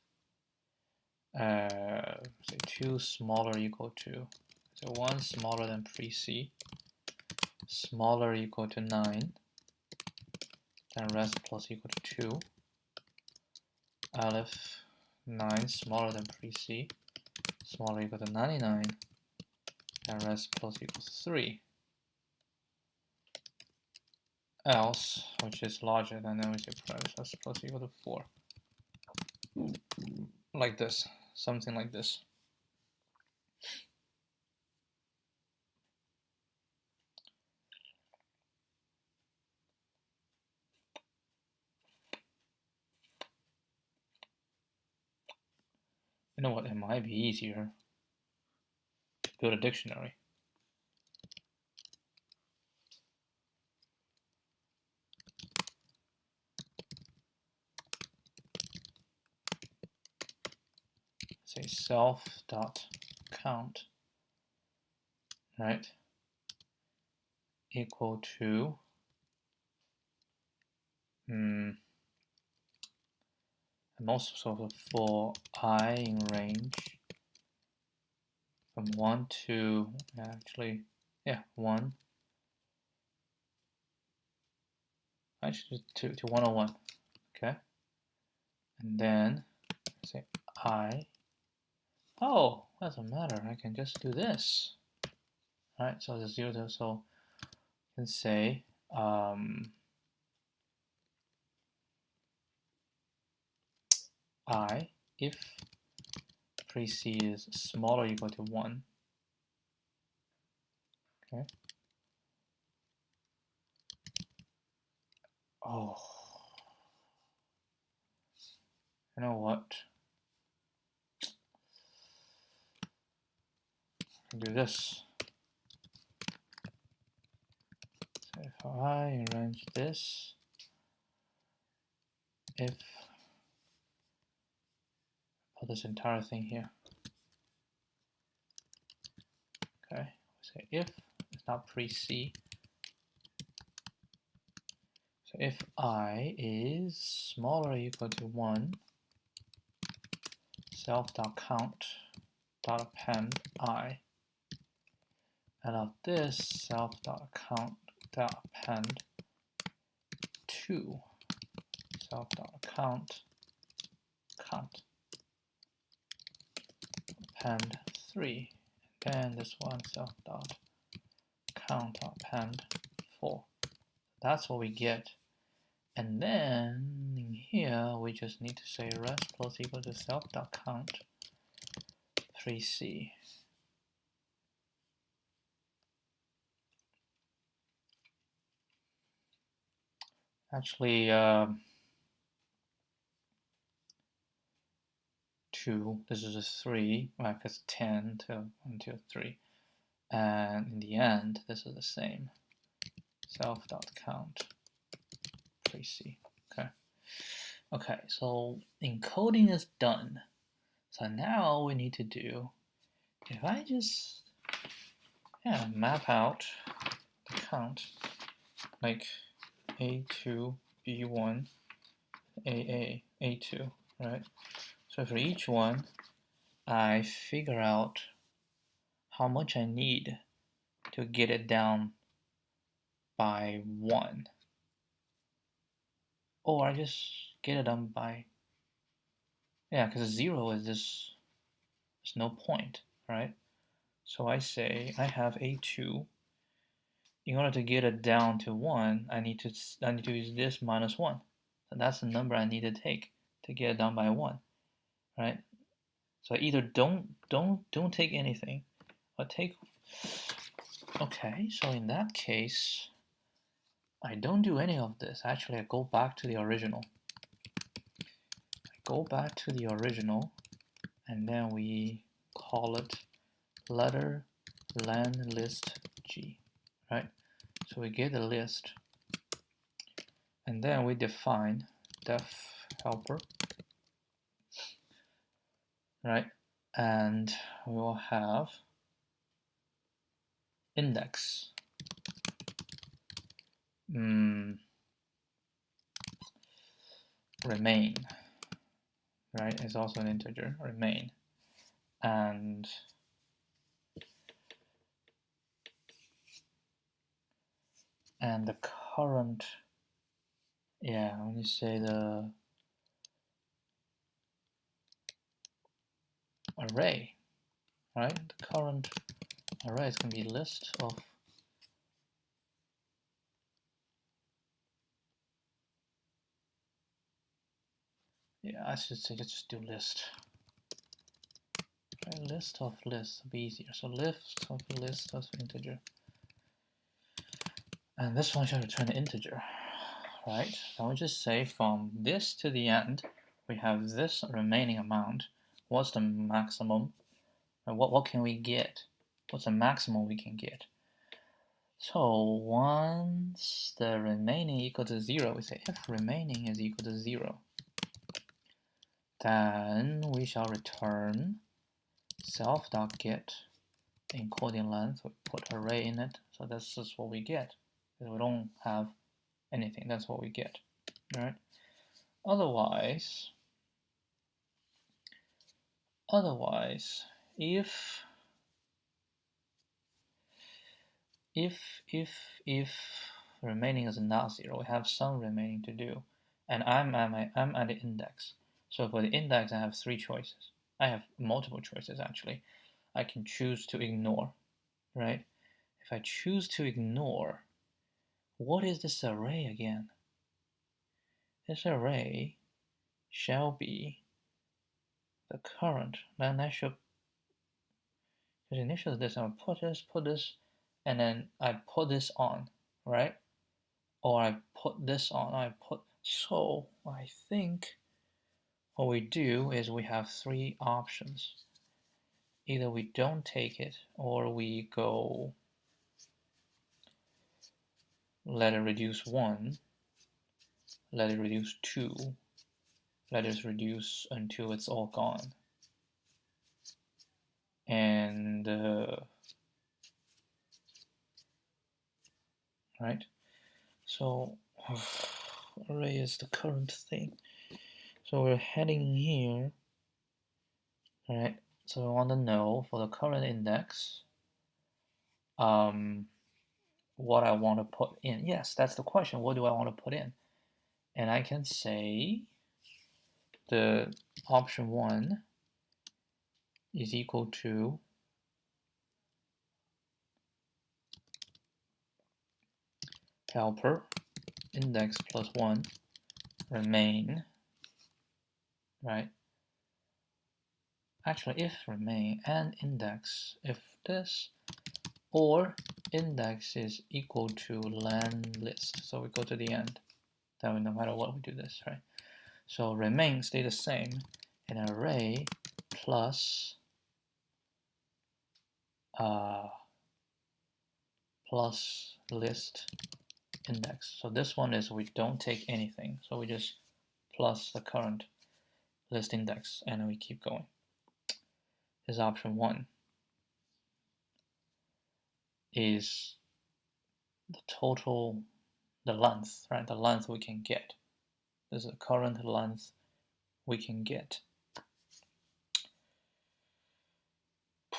say 2 smaller equal to, so 1 smaller than pre-C, smaller equal to 9, then rest plus equal to 2. If 9 smaller than pre-C, smaller equal to 99, and rest plus equals 3. Else, which is larger than, then we say rest plus equal to 4. Like this, something like this. You know what, it might be easier to build a dictionary. Say self.count, right, equal to and also sort of for I in range from 1 to, actually, yeah, 1, actually to 101, okay? And then say I, oh, doesn't matter, I can just do this, right? So the 0 to, so you can say I if pre-C is smaller or equal to 1. Okay. Oh. You know what? Do this. So if I arrange this, if put this entire thing here. Okay, say if it's not pre-C. So if I is smaller or equal to 1, self.count dot append I. And of this self.count dot append 2 self.count count append 3, and then this one self.count append 4. That's what we get. And then in here we just need to say rest plus equal to self.count 3C. Actually, 2, this is a 3, right, because 10 to 1, 2, 3. And in the end, this is the same. Self.count 3C. Okay. Okay, so encoding is done. So now we need to do, if I just map out the count, like A2, B1, AA, A2, right? So for each one, I figure out how much I need to get it down by 1. Or I just get it done by, because 0 is this, there's no point, right? So I say I have A2. In order to get it down to 1, I need to use this minus 1. So that's the number I need to take to get it down by 1, right? So either don't take anything, or take. Okay, so in that case, I don't do any of this. Actually, I go back to the original. And then we call it letter len list G, right? So we get the list, and then we define def helper, right? And we will have index. Remain, right? It's also an integer, remain. And the current, when you say the array, right? The current array is going to be list of I should say let's just do list. Right, list of lists will be easier. So list of integer. And this one should return an integer, right? I would just say from this to the end, we have this remaining amount. What's the maximum? What can we get? What's the maximum we can get? So once the remaining equal to 0, we say if remaining is equal to 0, then we shall return self.get encoding length. We put array in it, so that's just what we get. Because we don't have anything, that's what we get, right? Otherwise, if remaining is not 0, we have some remaining to do, and I'm at the index. So for the index, I have 3 choices. I have multiple choices actually. I can choose to ignore, right? If I choose to ignore, what is this array again? This array shall be the current, then I should, because initially this, I'll put this, and then I put this on, right? Or I put this on, so I think what we do is we have three options. Either we don't take it, or we go let it reduce 1, let it reduce 2, let it reduce until it's all gone. And right, so array is the current thing, so we're heading here, right? So we want to know for the current index what I want to put in. Yes, that's the question. What do I want to put in? And I can say the option 1 is equal to helper index plus 1 remain, right? Actually, if remain and index, if this, or index is equal to len list. So we go to the end. Then no matter what we do this, right? So remain stay the same, and array plus plus list index. So this one is we don't take anything, so we just plus the current list index, and then we keep going. Is option 1 is the total, the length, right? The length we can get. This is the current length we can get. The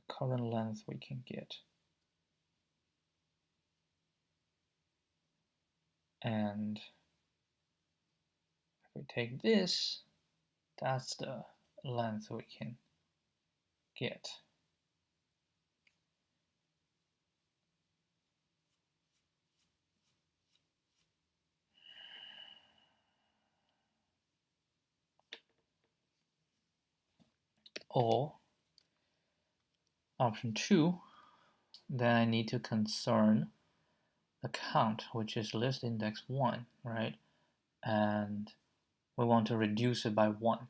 current length we can get. And if we take this, that's the length we can get. Or option 2, then I need to concern the count, which is list index 1, right? And we want to reduce it by 1,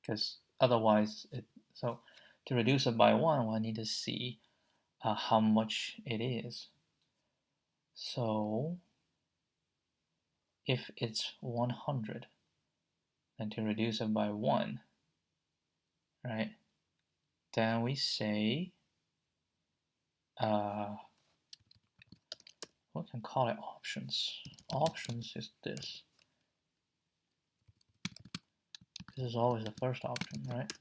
because otherwise so to reduce it by 1, I need to see how much it is. So if it's 100, then to reduce it by 1, right, then we say we can call it options. Options is this. This is always the first option, right?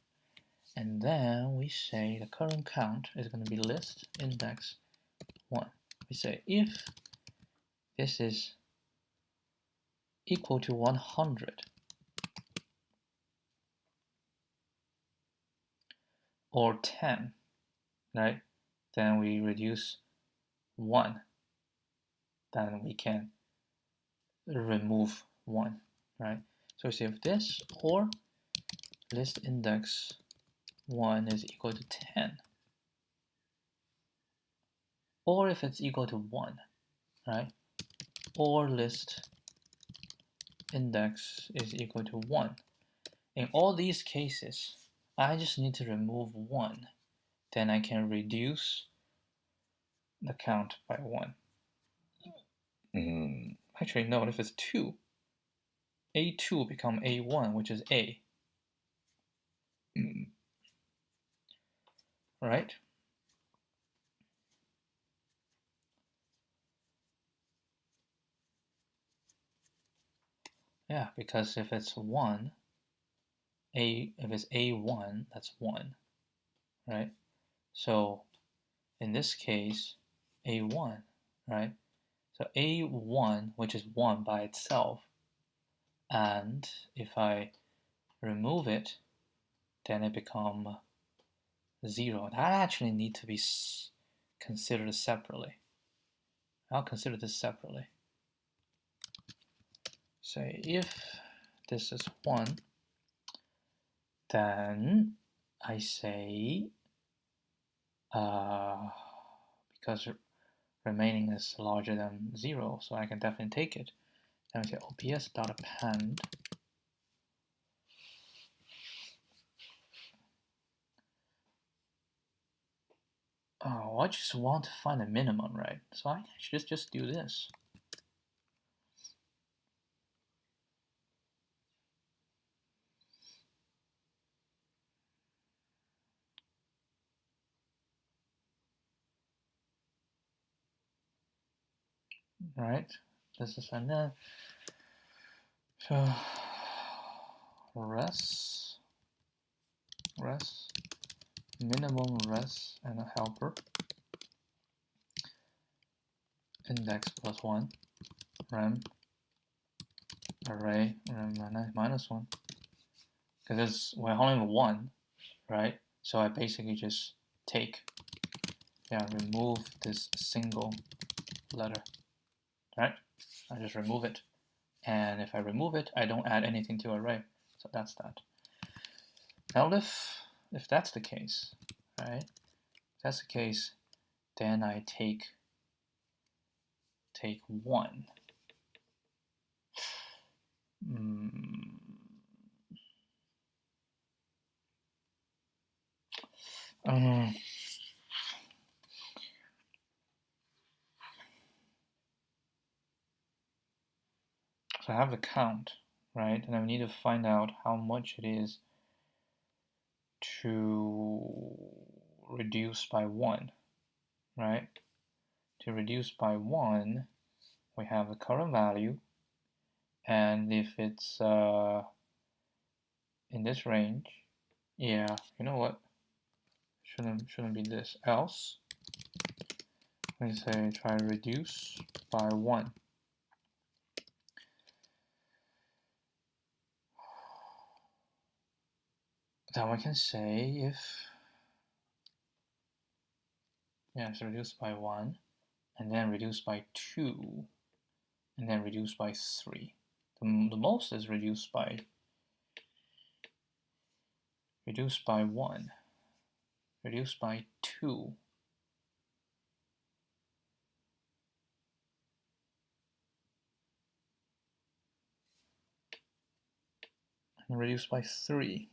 And then we say the current count is going to be list index 1. We say if this is equal to 100 or 10, right, then we reduce 1. Then we can remove 1, right? So we say if this or list index 1 is equal to 10, or if it's equal to 1, right, or list index is equal to 1. In all these cases, I just need to remove 1. Then I can reduce the count by 1. Actually, no, if it's 2, A2 become A1, which is A. Right? Yeah, because if it's 1, if it's A1, that's 1, right? So in this case, A1, right? So A1, which is 1 by itself, and if I remove it, then it becomes 0. That actually need to be considered separately. I'll consider this separately. Say if this is 1, then I say, because remaining is larger than 0, so I can definitely take it. Then we say ops.append I just want to find a minimum, right? So I should just do this. Right? This is and then so res minimum res and a helper index +1 rem array rem -1 because we're only 1, right? So I basically just remove this single letter, right? I just remove it, and if I remove it, I don't add anything to array. So that's that. Now if that's the case, right? If that's the case, then I take 1. So I have the count, right? And I need to find out how much it is to reduce by 1, right? To reduce by 1, we have the current value, and if it's in this range, yeah, you know what? Shouldn't be this. Else, we say try reduce by 1. Then we can say if it's reduced by 1, and then reduced by 2, and then reduced by 3. The most is reduced by 1, reduced by 2, and reduced by 3.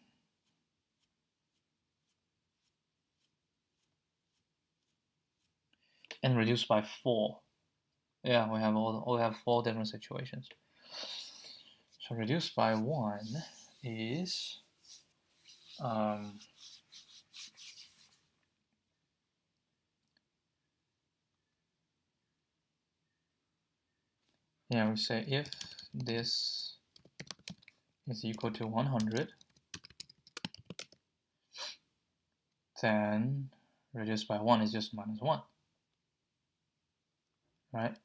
And reduced by 4. Yeah, we have 4 different situations. So reduced by 1 is we say if this is equal to 100, then reduced by 1 is just -1, right?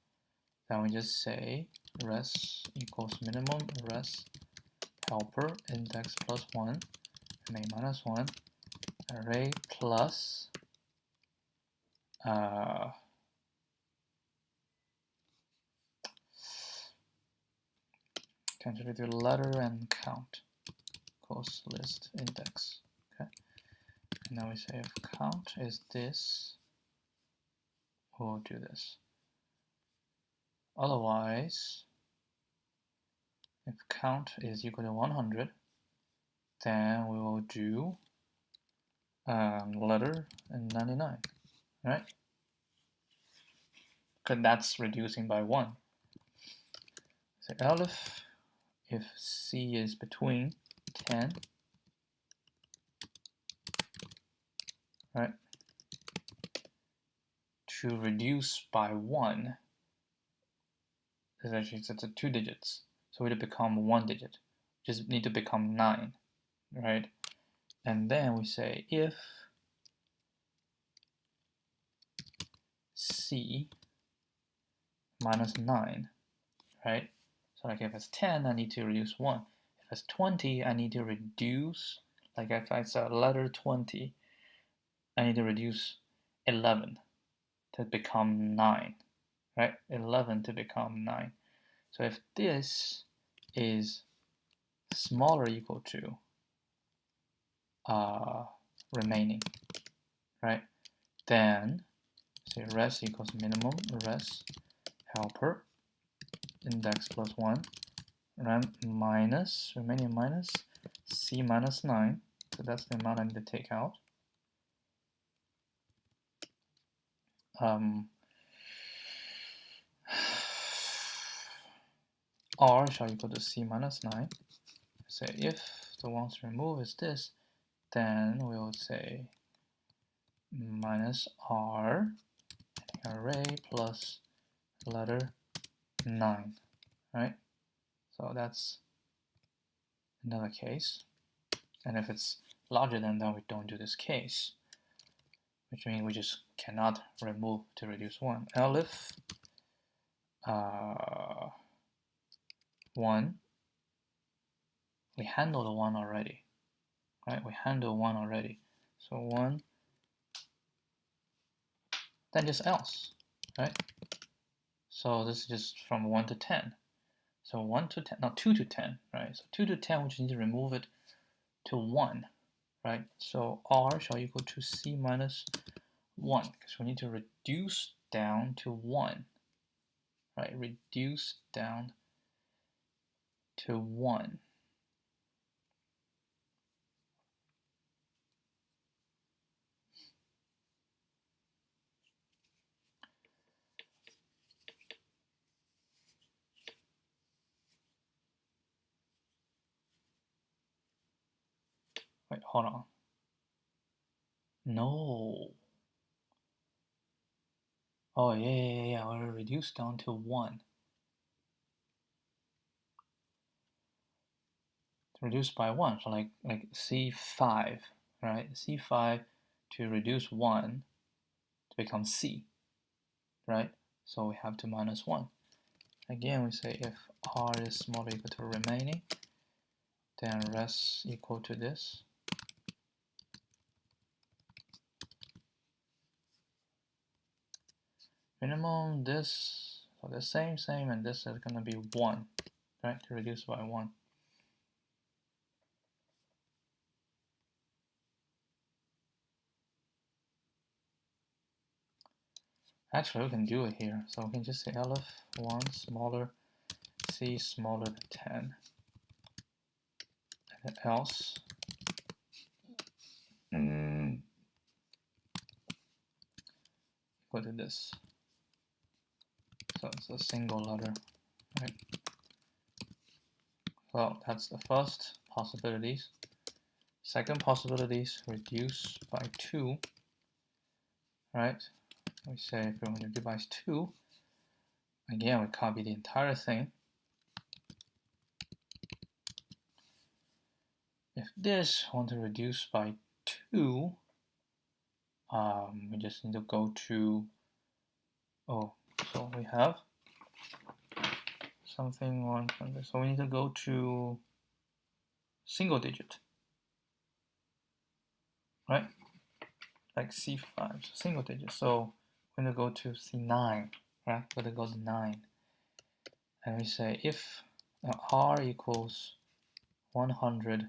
Then we just say res equals minimum res helper index +1 ma -1 array plus cancel the letter and count equals list index. Okay, and now we say if count is this, we'll do this. Otherwise, if count is equal to 100, then we will do letter and 99, right? Because that's reducing by 1. So elif if C is between 10, right, to reduce by 1, is actually it's 2 digits. So it'll become 1 digit. Just need to become 9, right? And then we say if C -9, right? So like if it's 10, I need to reduce 1. If it's 20, I need to reduce, like if it's a letter 20, I need to reduce 11 to become 9, right? 11 to become 9. So if this is smaller or equal to remaining, right? Then say res equals minimum res helper index plus 1 rem minus remaining minus c minus 9, so that's the amount I need to take out. R shall equal to c minus 9. Say if the ones to remove is this, then we'll say minus R array plus letter 9, right? So that's another case. And if it's larger than that, we don't do this case, which means we just cannot remove to reduce 1. Elif 1, we handled the 1 already, right? We handled 1 already. So 1, then just else, right? So this is just from 1 to 10. So 1 to 10, not 2 to 10, right? So 2 to 10, we just need to remove it to 1, right? So R shall equal to C minus 1, because we need to reduce down to 1, right? Reduce down to 1. Wait, hold on. No. Oh, yeah. We'll reduce down to 1. Reduce by 1, so like C5, right? C5 to reduce 1 to become C, right? So we have to minus 1. Again, we say if R is smaller or equal to remaining, then res equal to this. Minimum this, so the same, and this is going to be 1, right? To reduce by 1. Actually, we can do it here. So we can just say elif 1 smaller, c smaller than 10, and then else equal to this. So it's a single letter, right? So that's the first possibilities. Second possibilities, reduce by 2, right? We say if we want to divide 2, again we copy the entire thing. If this want to reduce by 2, we just need to go to, so we have something on this. So we need to go to single digit, right? Like C5, so single digit. So we're going to go to C9, right? We're going to go to 9. And we say if R equals 100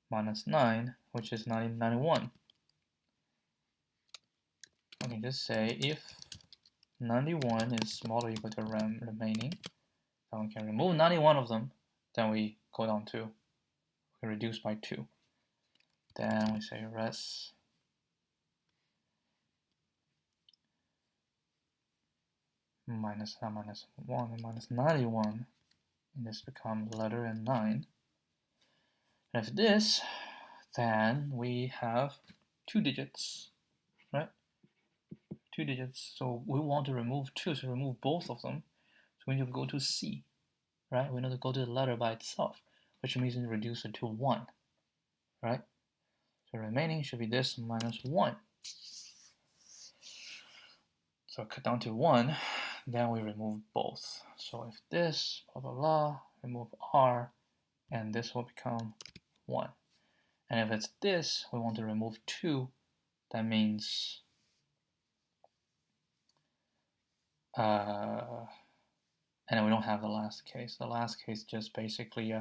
minus 9, which is 91. I can just say if 91 is smaller or equal to remaining, then we can remove 91 of them, then we go down to, we reduce by 2. Then we say res minus 1 and minus 91, and this becomes letter and 9. And if this, then we have 2 digits, right? 2 digits. So we want to remove 2, so remove both of them. So we need to go to C, right? We need to go to the letter by itself, which means we reduce it to 1, right? So remaining should be this minus 1. So cut down to 1, then we remove both. So if this, blah, blah, blah, remove R, and this will become 1. And if it's this, we want to remove 2, that means and we don't have the last case. The last case just basically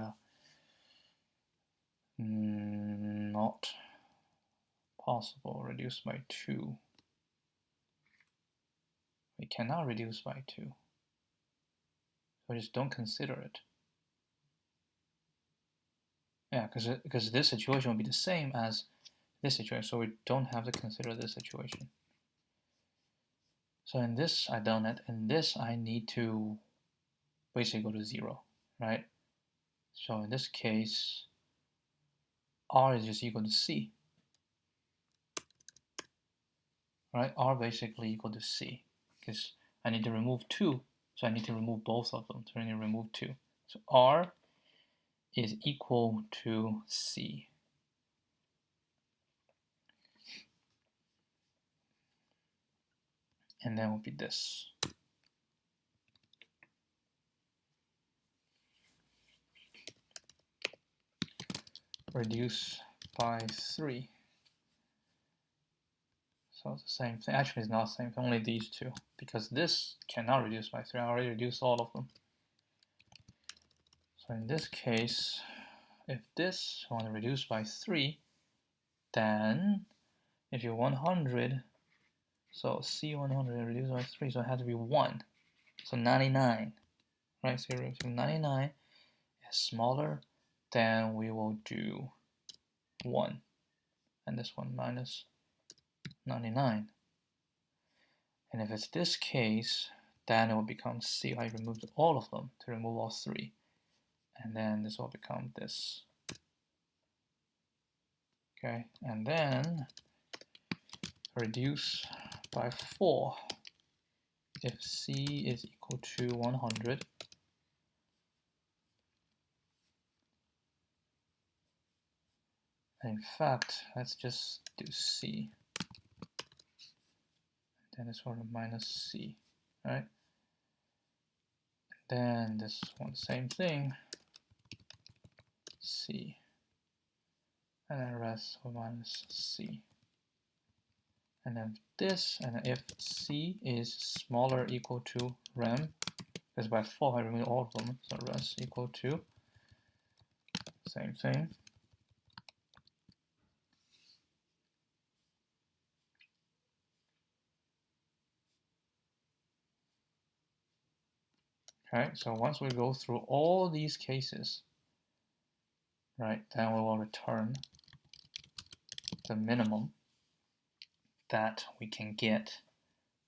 not possible. Reduce by 2. We cannot reduce by 2. So just don't consider it. Yeah, because this situation will be the same as this situation, so we don't have to consider this situation. So in this, I done it. In this, I need to basically go to 0, right? So in this case, R is just equal to C, right? R basically equal to C, because I need to remove 2, so I need to remove both of them. So I need to remove 2. So R is equal to C. And then will be this. Reduce by 3. So it's the same thing. Actually, it's not the same thing, only these two, because this cannot reduce by 3. I already reduced all of them. So in this case, if this I want to reduce by 3, then if you 100, so C100 reduced by 3, so it has to be 1. So 99, right? So 99 is smaller, then we will do 1. And this one minus 99. And if it's this case, then it will become C. I removed all of them to remove all 3. And then this will become this. Okay, and then reduce by 4. If C is equal to 100, in fact, let's just do C. Then this one minus C, right? Then this one, same thing, C. And then rest will minus C. And then this, and if C is smaller or equal to rem, because by 4 I remove all of them, so rest equal to, same thing. Okay, so once we go through all these cases, right, then we will return the minimum that we can get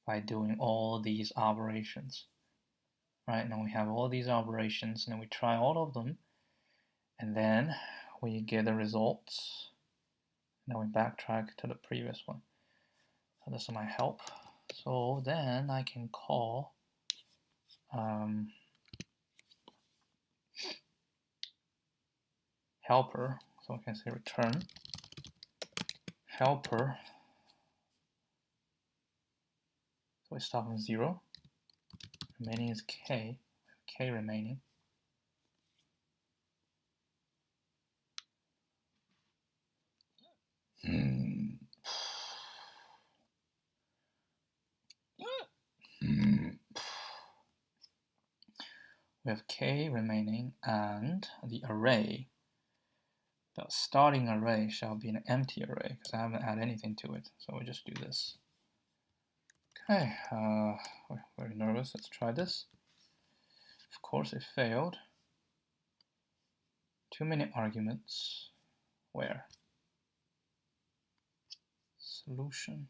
by doing all these operations. Right, now we have all these operations, and then we try all of them, and then we get the results. Now we backtrack to the previous one. So this is my help. So then I can call helper. So I can say return helper. So we start from 0. Remaining is k. K remaining. We have k remaining, and the array, the starting array shall be an empty array because I haven't added anything to it. So we'll just do this. Okay, we're very nervous. Let's try this. Of course, it failed. Too many arguments. Where? Solution.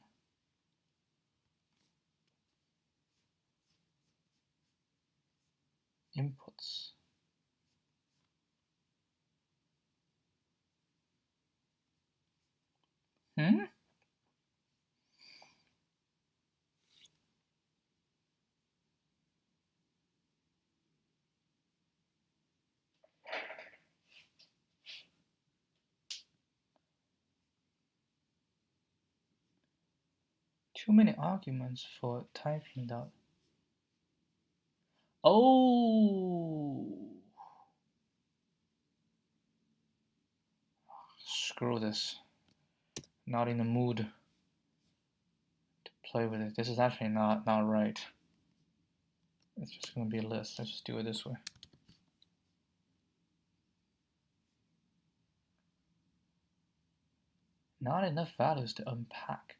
Inputs. Too many arguments for typing that. Oh! Screw this. Not in the mood to play with it. This is actually not right. It's just going to be a list. Let's just do it this way. Not enough values to unpack.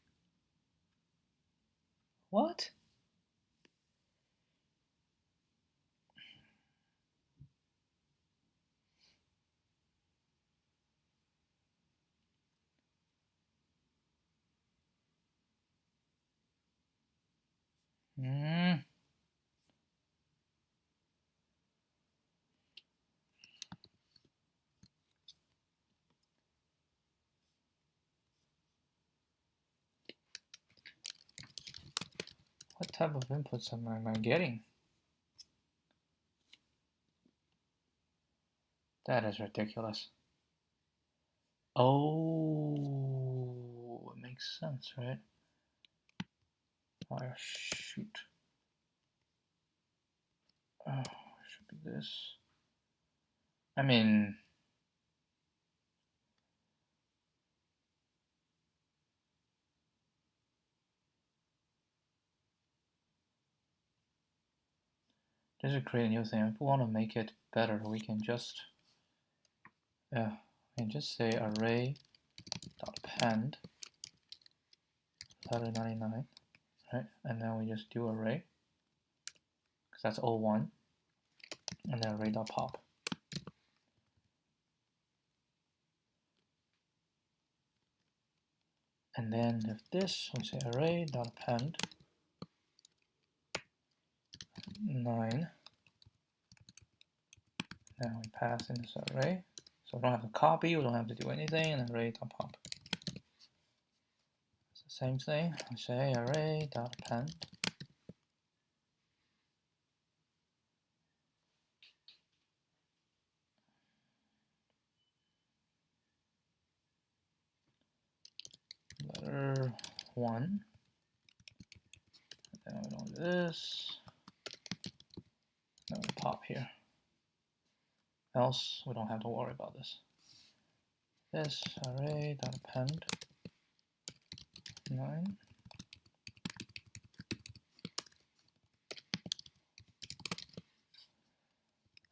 What? What type of inputs am I getting? That is ridiculous. Oh, it makes sense, right? Oh, shoot. Oh, should be this. I mean, this is create a new thing. If we want to make it better, we can just say array.append letter 99, right? And then we just do array, because that's 01, and then array.pop. And then if this, we say array.append 9. Now we pass in this array, so we don't have to copy, we don't have to do anything, and array.pop. It's the same thing. We say array.append letter 1. And then we don't do this. Then we pop here. Else we don't have to worry about this. This array.append 9.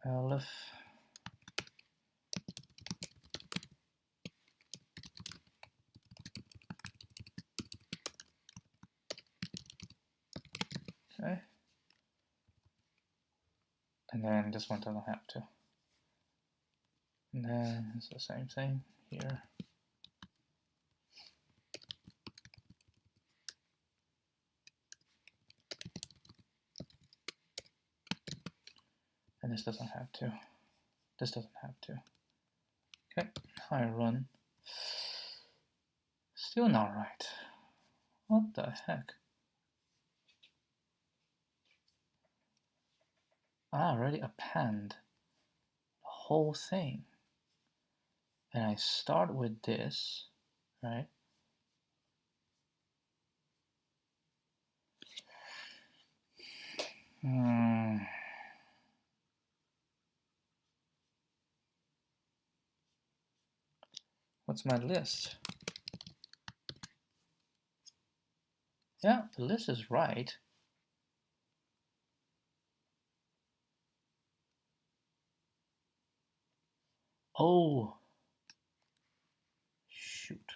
Elif okay. And then this one doesn't have to. And then it's the same thing here. And this doesn't have to. This doesn't have to. Okay, I run. Still not right. What the heck? I already append the whole thing. And I start with this, right? What's my list? Yeah, the list is right. Oh, shoot.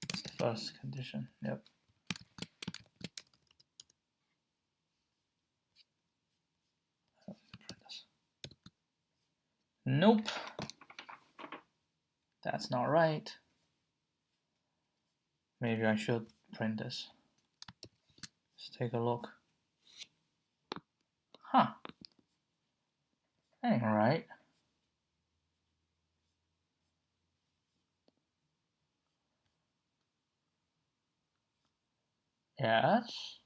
That's the first condition, yep. Nope. That's not right. Maybe I should print this. Let's take a look. Huh. That ain't right. Yes.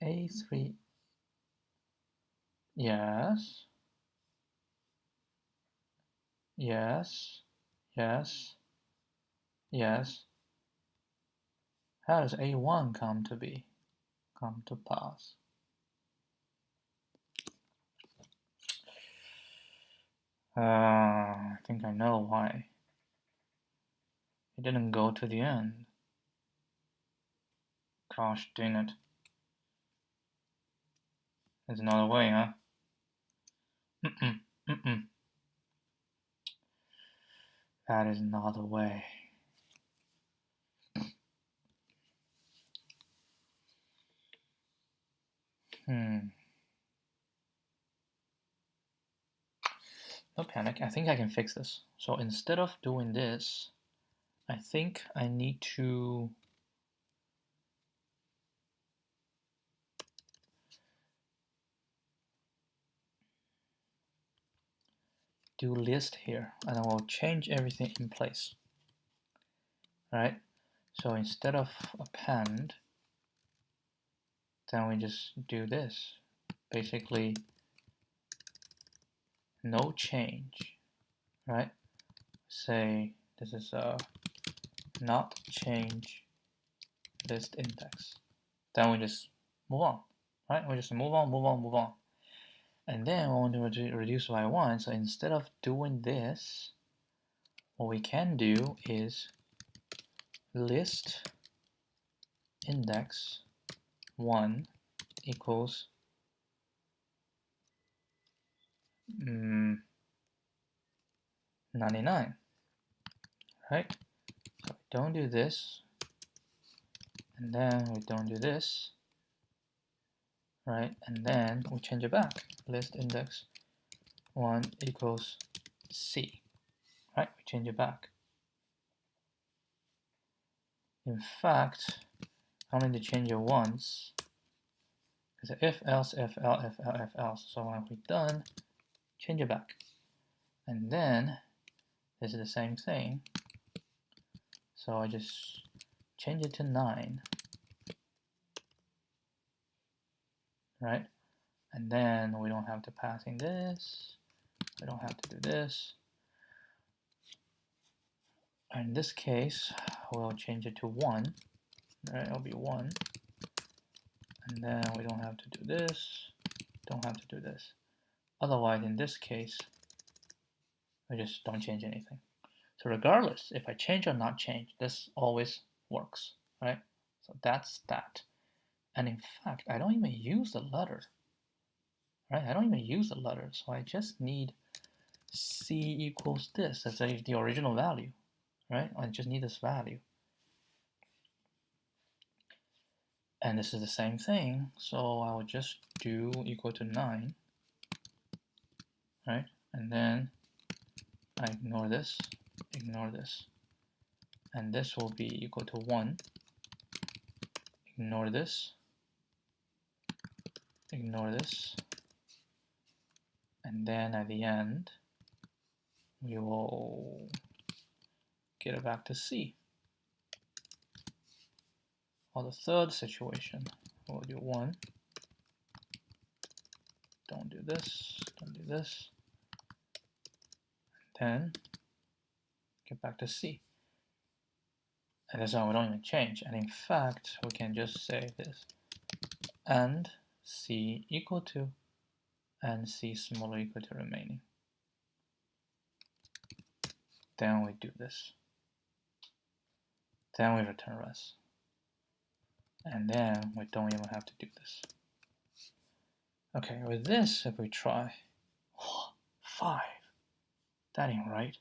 A3. Yes. Yes. Yes. Yes. How does A1 come to pass? I think I know why. It didn't go to the end. Gosh dang it. There's another way, huh? That is not the way. No panic, I think I can fix this. So instead of doing this, I think I need to do list here, and I will change everything in place. All right, so instead of append, then we just do this. Basically, no change, right? Say this is not change list index. Then we just move on, right? We just move on. And then we want to reduce by 1. So instead of doing this, what we can do is list index 1 equals 99, right? So we don't do this, and then we don't do this, right? And then we change it back. List index 1 equals C, right? We change it back. In fact, I only need to change it once. It's if else, if else. So when we're done, change it back. And then this is the same thing. So I just change it to 9. Right? And then we don't have to pass in this. We don't have to do this. In this case, we'll change it to 1. Right? It'll be 1. And then we don't have to do this. Don't have to do this. Otherwise, in this case, we just don't change anything. So regardless, if I change or not change, this always works, right? So that's that. And in fact, I don't even use the letter, right? I don't even use the letter, so I just need C equals this. That's the original value, right? I just need this value. And this is the same thing, so I will just do equal to 9, right? And then I ignore this, and this will be equal to 1. Ignore this, and then at the end, we will get it back to C. Or the third situation, we'll do 1. Don't do this, then get back to C. And this one we don't even change. And in fact, we can just say this, and C equal to, and C smaller equal to remaining. Then we do this. Then we return res. And then we don't even have to do this. Okay, with this, if we try, 5, that ain't right.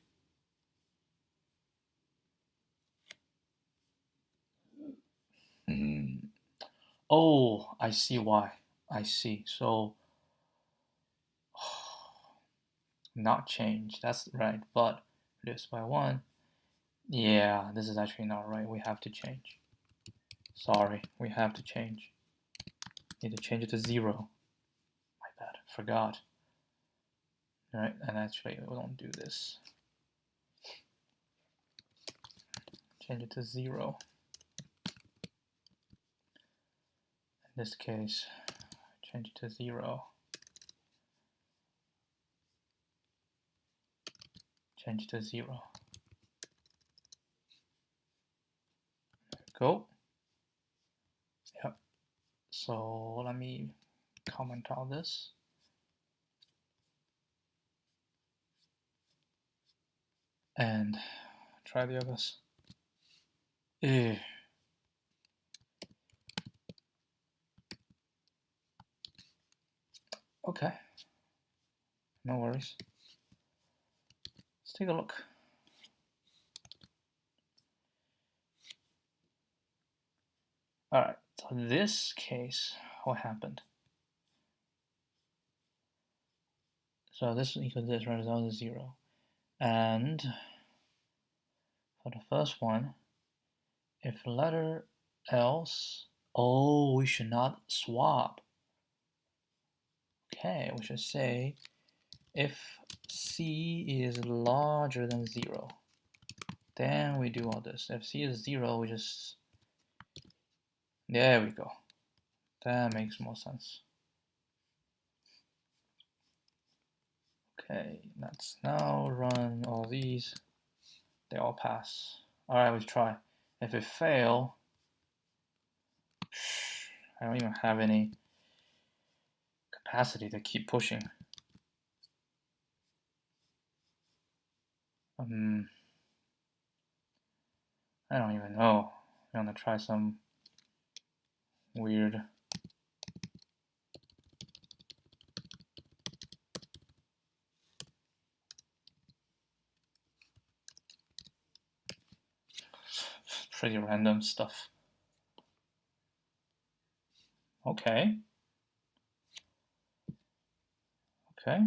Oh, I see why. I see. So, not change, that's right, but reduce by 1. Yeah, this is actually not right. We have to change. Sorry, we have to change. Need to change it to 0. My bad, forgot. Alright, and actually we don't do this. Change it to 0. In this case, change it to 0. Change it to 0. There we go. Yep. So let me comment all this. And try the others. Ugh. Okay, no worries. Let's take a look. All right, so in this case, what happened? So this equals this, right? Result is 0. And for the first one, if letter else, oh, we should not swap. Okay, we should say if C is larger than 0, then we do all this. If C is 0, we just, there we go. That makes more sense. Okay, let's now run all these. They all pass. All right, let's try. If it fail, I don't even have any capacity to keep pushing. I don't even know. I'm gonna try some weird. Pretty random stuff. Okay. Okay.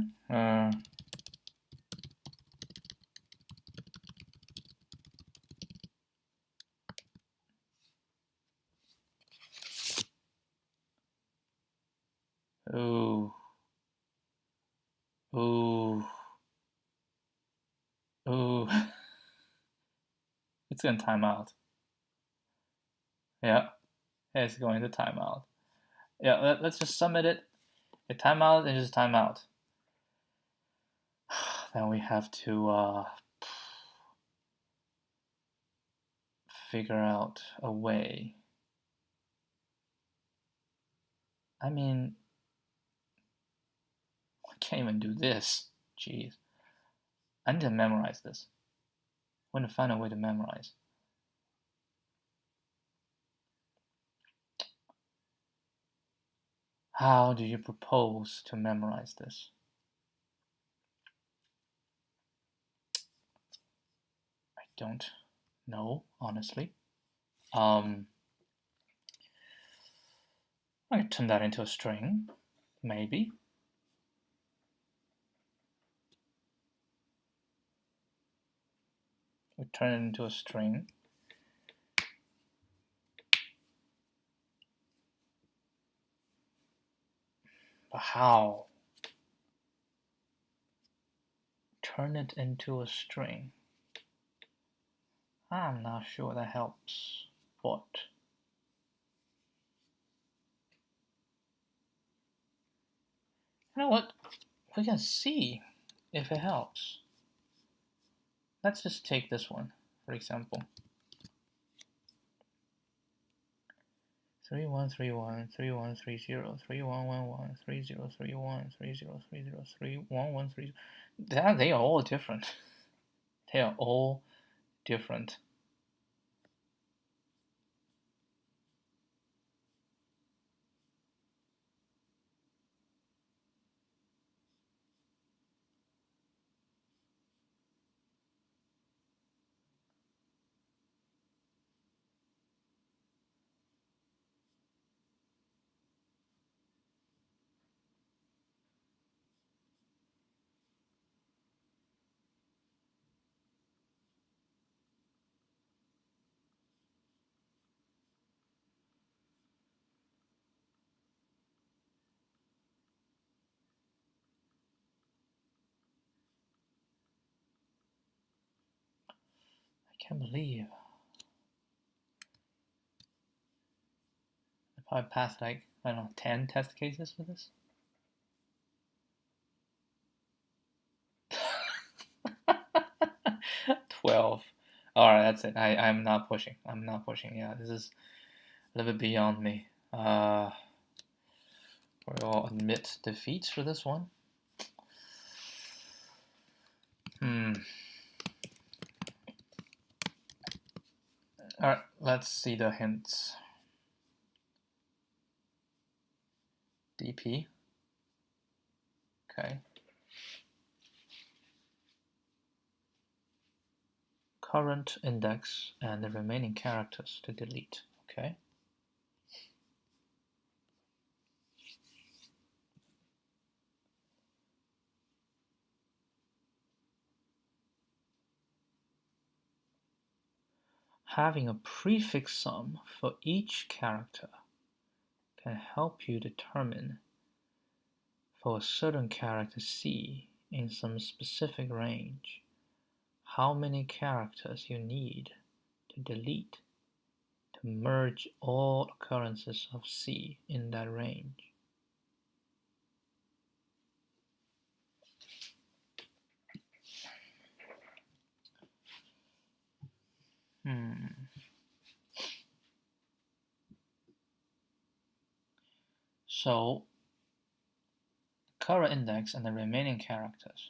Ooh. Ooh. Ooh. It's gonna time out. Yeah. It's going to time out. Yeah, let's just submit it. Hit timeout and just timeout. Then we have to figure out a way. I mean, I can't even do this. Jeez. I need to memorize this. I want to find a way to memorize. How do you propose to memorize this? I don't know, honestly. I can turn that into a string, maybe. We turn it into a string. But how? Turn it into a string. I'm not sure that helps. What? You know what? We can see if it helps. Let's just take this one, for example. 3131, 3130, 3111, 3031, 3030, 3113. They are all different. They are all different. I can't believe if I passed like, I don't know, 10 test cases for this. 12. Alright, that's it. I'm not pushing. I'm not pushing. Yeah, this is a little bit beyond me. We'll admit defeats for this one. Alright, let's see the hints. DP. Okay. Current index and the remaining characters to delete. Okay. Having a prefix sum for each character can help you determine for a certain character C in some specific range how many characters you need to delete to merge all occurrences of C in that range. So, current index and the remaining characters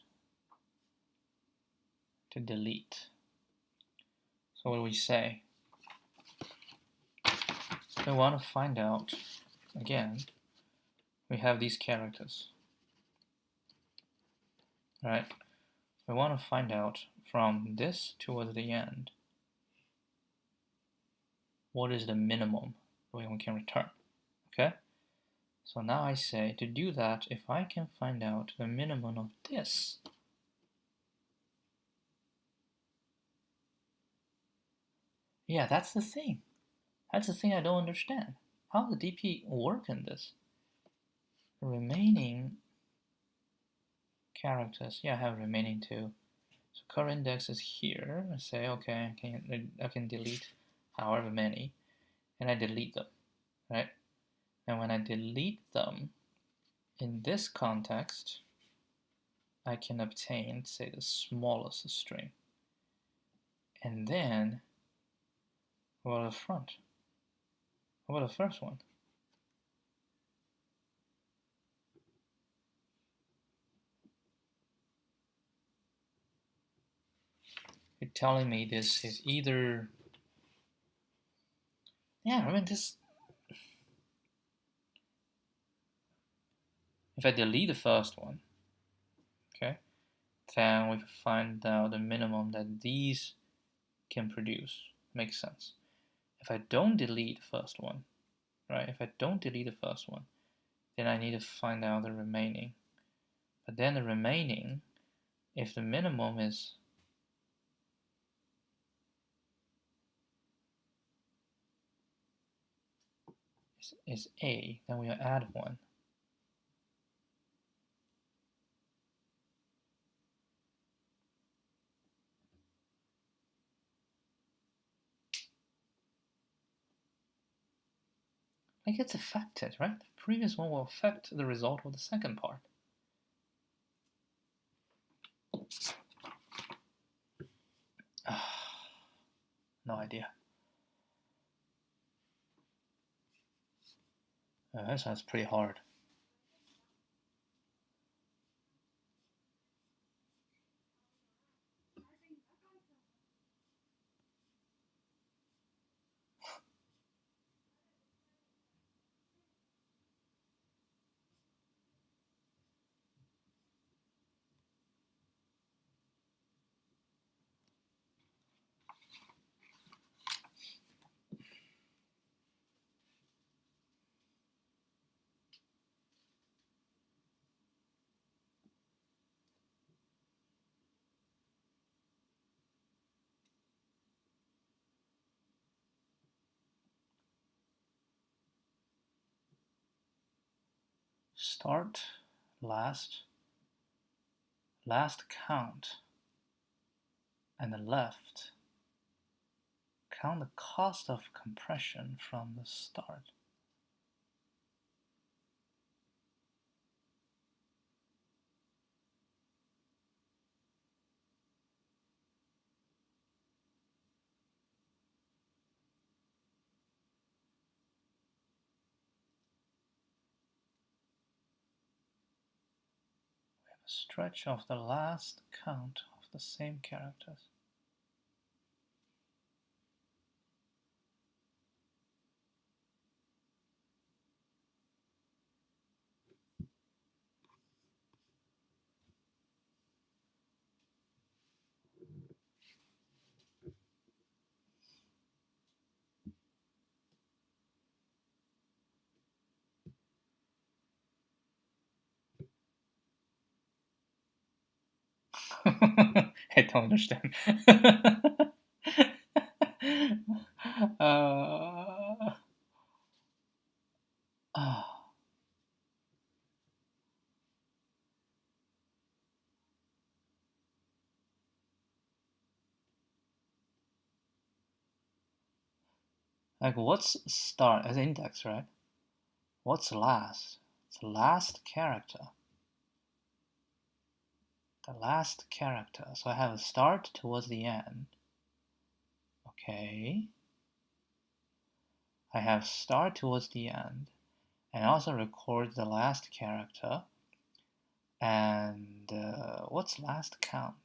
to delete. So what do we say? We want to find out, again, we have these characters, right? We want to find out from this towards the end, what is the minimum we can return, okay? So now I say, to do that, if I can find out the minimum of this, yeah, that's the thing. That's the thing I don't understand. How does DP work in this? The remaining characters, yeah, I have remaining two. So current index is here. I say, okay, I can delete however many, and I delete them, right? And when I delete them, in this context, I can obtain, say, the smallest string. And then, what about the front? What about the first one? You're telling me this is either, yeah, I mean this, if I delete the first one, okay, then we find out the minimum that these can produce. Makes sense. If I don't delete the first one, right, if I don't delete the first one, then I need to find out the remaining. But then the remaining, if the minimum is A, then we'll add 1. Like it's affected, right? The previous one will affect the result of the second part. No idea. That sounds pretty hard. Start, last count, and the left. Count the cost of compression from the start. We have a stretch of the last count of the same characters. I don't understand. uh, like what's start as index, right? What's last? It's the last character. The last character. So I have a start towards the end. Okay. I have start towards the end. And also record the last character. And what's last count?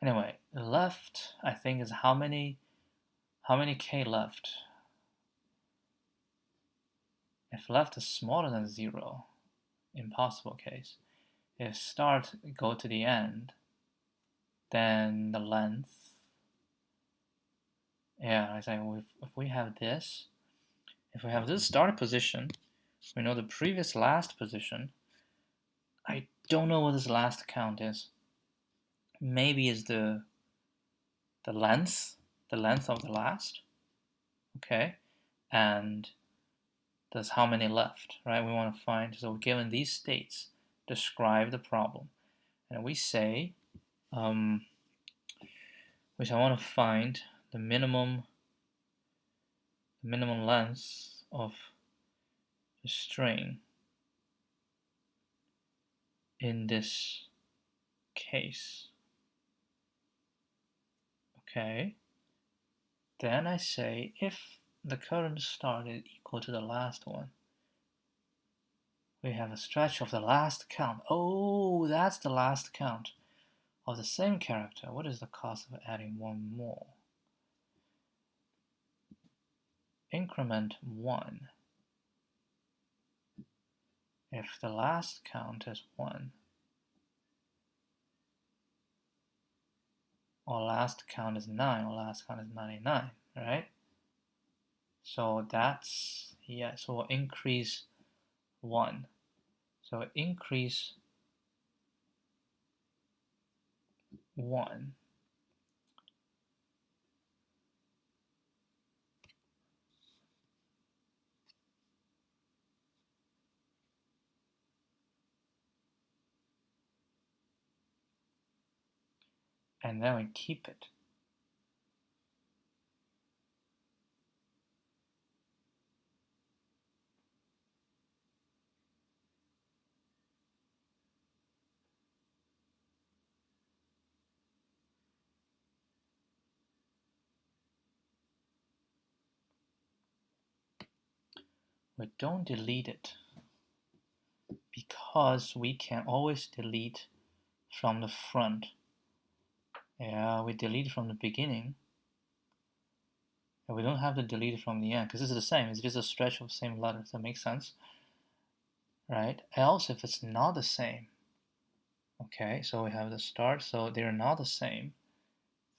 Anyway, left I think is how many k left? If left is smaller than 0, impossible case. If start go to the end, then the length, yeah, I say if we have this, if we have this start position, we know the previous last position. I don't know what this last count is. Maybe it's the length of the last, okay, and that's how many left, right? We want to find, so given these states, describe the problem. And we say, which I want to find the minimum length of the string in this case. Okay. Then I say if the current start is equal to the last one, we have a stretch of the last count. Oh, that's the last count of the same character. What is the cost of adding one more? Increment 1. If the last count is 1, or last count is 9, or last count is 99, right? So that's, yeah, so we'll increase 1. So increase 1. And then we keep it. We don't delete it because we can always delete from the front. Yeah, we delete from the beginning. And we don't have to delete it from the end because it's the same. It's just a stretch of the same letters. That makes sense, right? Else, if it's not the same, okay, so we have the start, so they're not the same,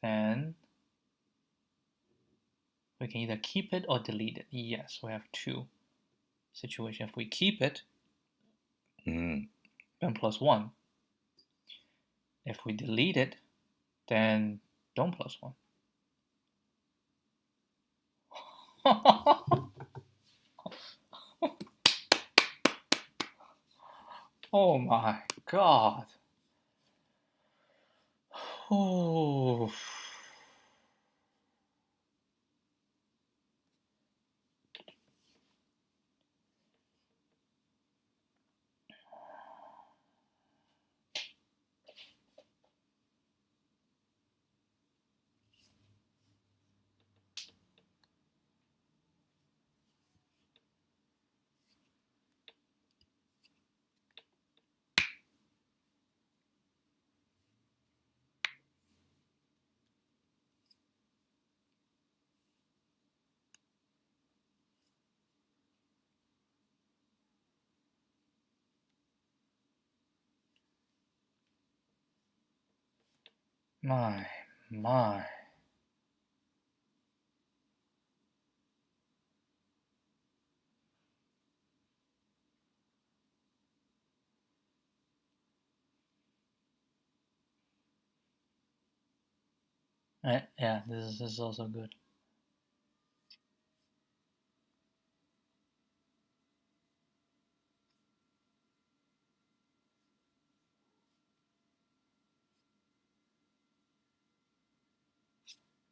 then we can either keep it or delete it. Yes, we have two situations. If we keep it, then plus 1. If we delete it, then don't plus 1. Oh my god. Oh. My. Yeah, this is also good.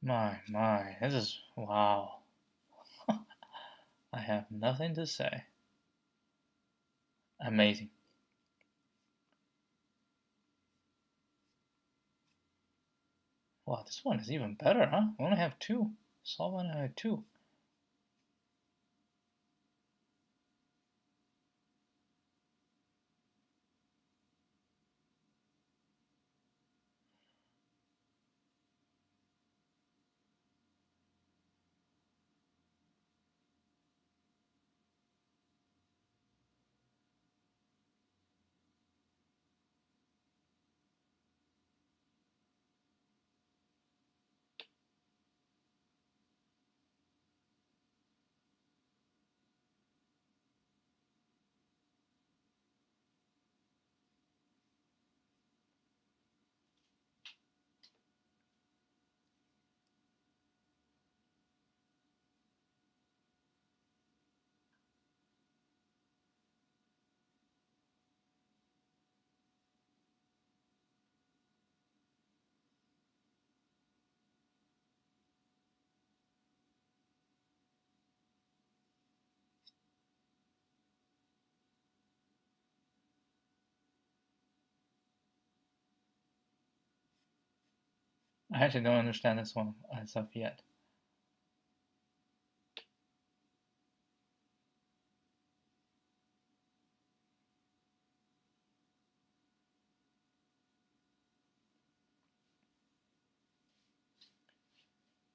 My, this is wow. I have nothing to say. Amazing. Wow, this one is even better, huh? We only have two. Solve one and two. I actually don't understand this one as of yet.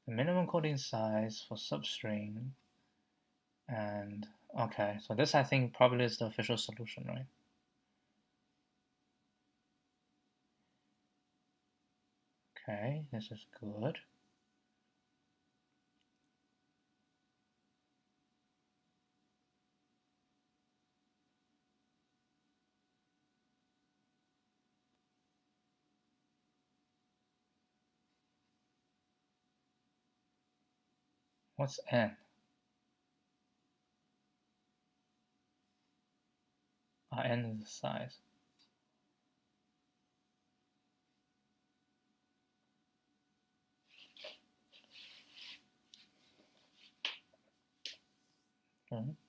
The minimum coding size for substring and okay, so this I think probably is the official solution, right? Okay, this is good. What's n? N is the size.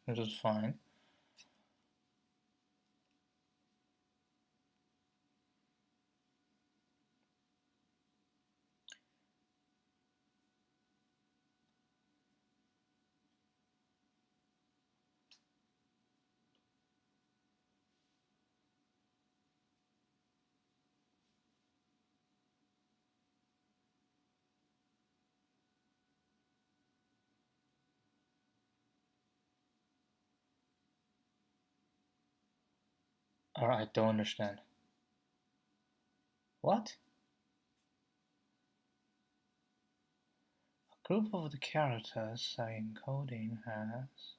Which is fine. Alright, I don't understand. What? A group of the characters that encoding has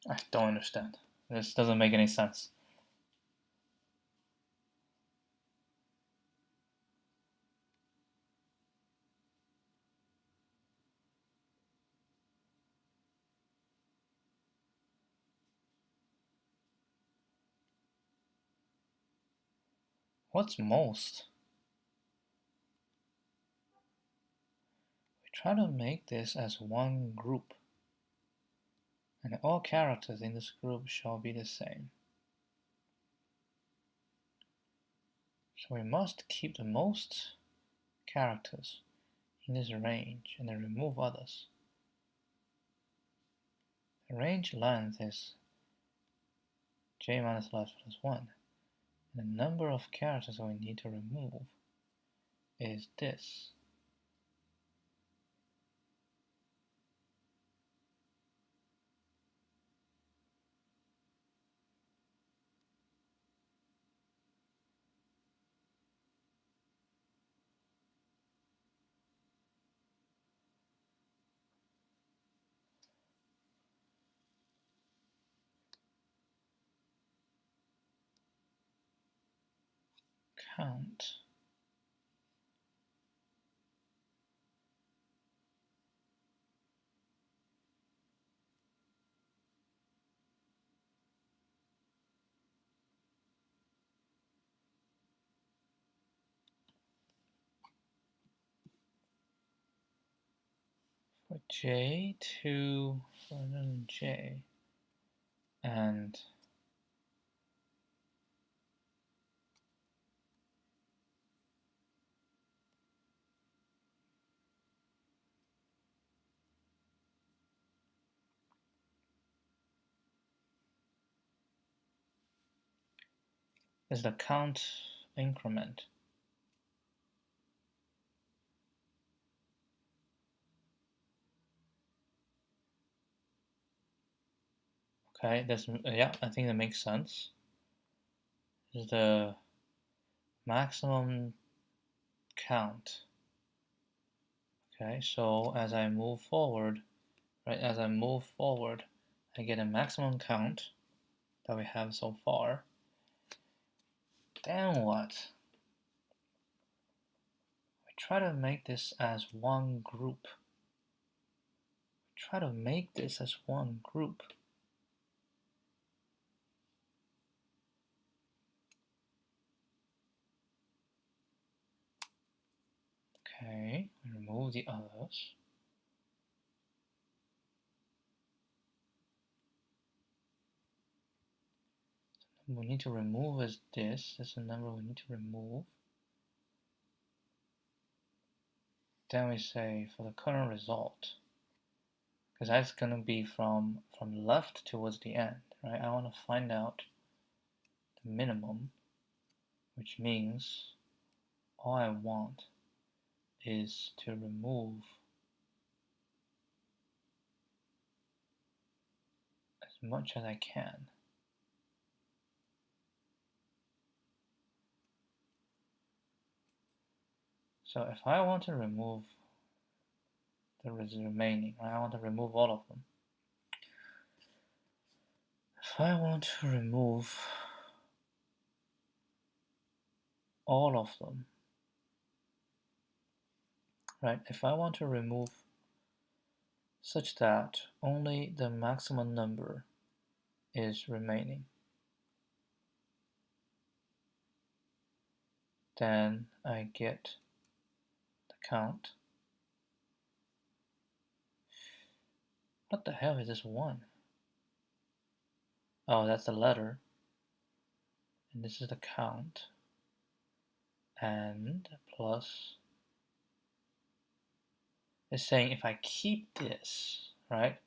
I don't understand. This doesn't make any sense. What's most? We try to make this as one group, and all characters in this group shall be the same. So we must keep the most characters in this range and then remove others. The range length is j minus left plus 1. And the number of characters that we need to remove is this. Count. For j to j, and is the count increment. Okay, that's yeah, I think that makes sense. This is the maximum count. Okay, so as I move forward, right, I get a maximum count that we have so far. Then what? We try to make this as one group. Try to make this as one group. Okay, we remove the others. The number we need to remove is this. This is the number we need to remove. Then we say for the current result, because that's going to be from left towards the end, right? I want to find out the minimum, which means all I want is to remove as much as I can. So if I want to remove the remaining, right, I want to remove all of them. If I want to remove all of them, right, if I want to remove such that only the maximum number is remaining, then I get the count. What the hell is this 1? Oh, that's the letter. And this is the count. And plus, it's saying if I keep this, right?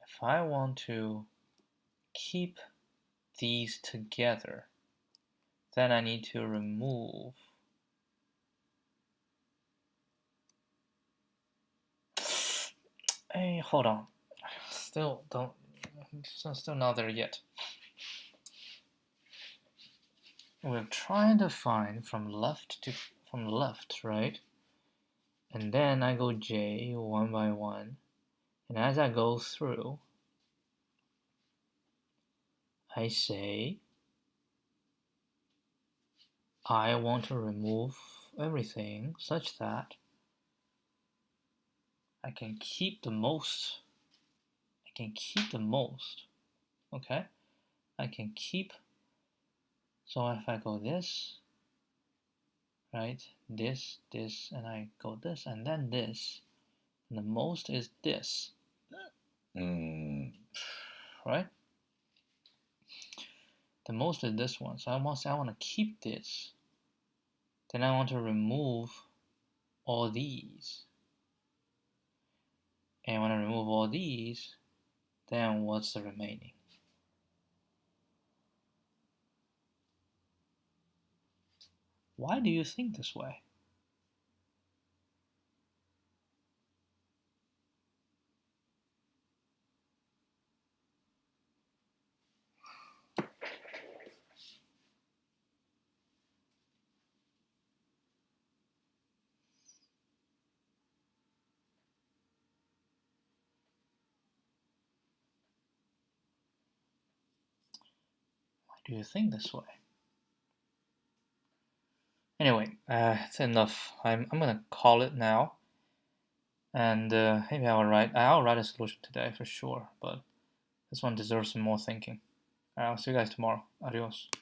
If I want to keep these together, then I need to remove hey, hold on. Still not there yet. We're trying to find from left, right? And then I go J one by one. And as I go through, I say I want to remove everything such that I can keep the most. Okay? I can keep. So if I go this, right? This, and I go this, and then this. And the most is this. Right? The most is this one. So I want to keep this. Then I want to remove all these. And when I remove all these, then what's the remaining? Why do you think this way? Why do you think this way? Anyway, it's enough. I'm gonna call it now, and maybe I'll write a solution today for sure. But this one deserves some more thinking. I'll see you guys tomorrow. Adios.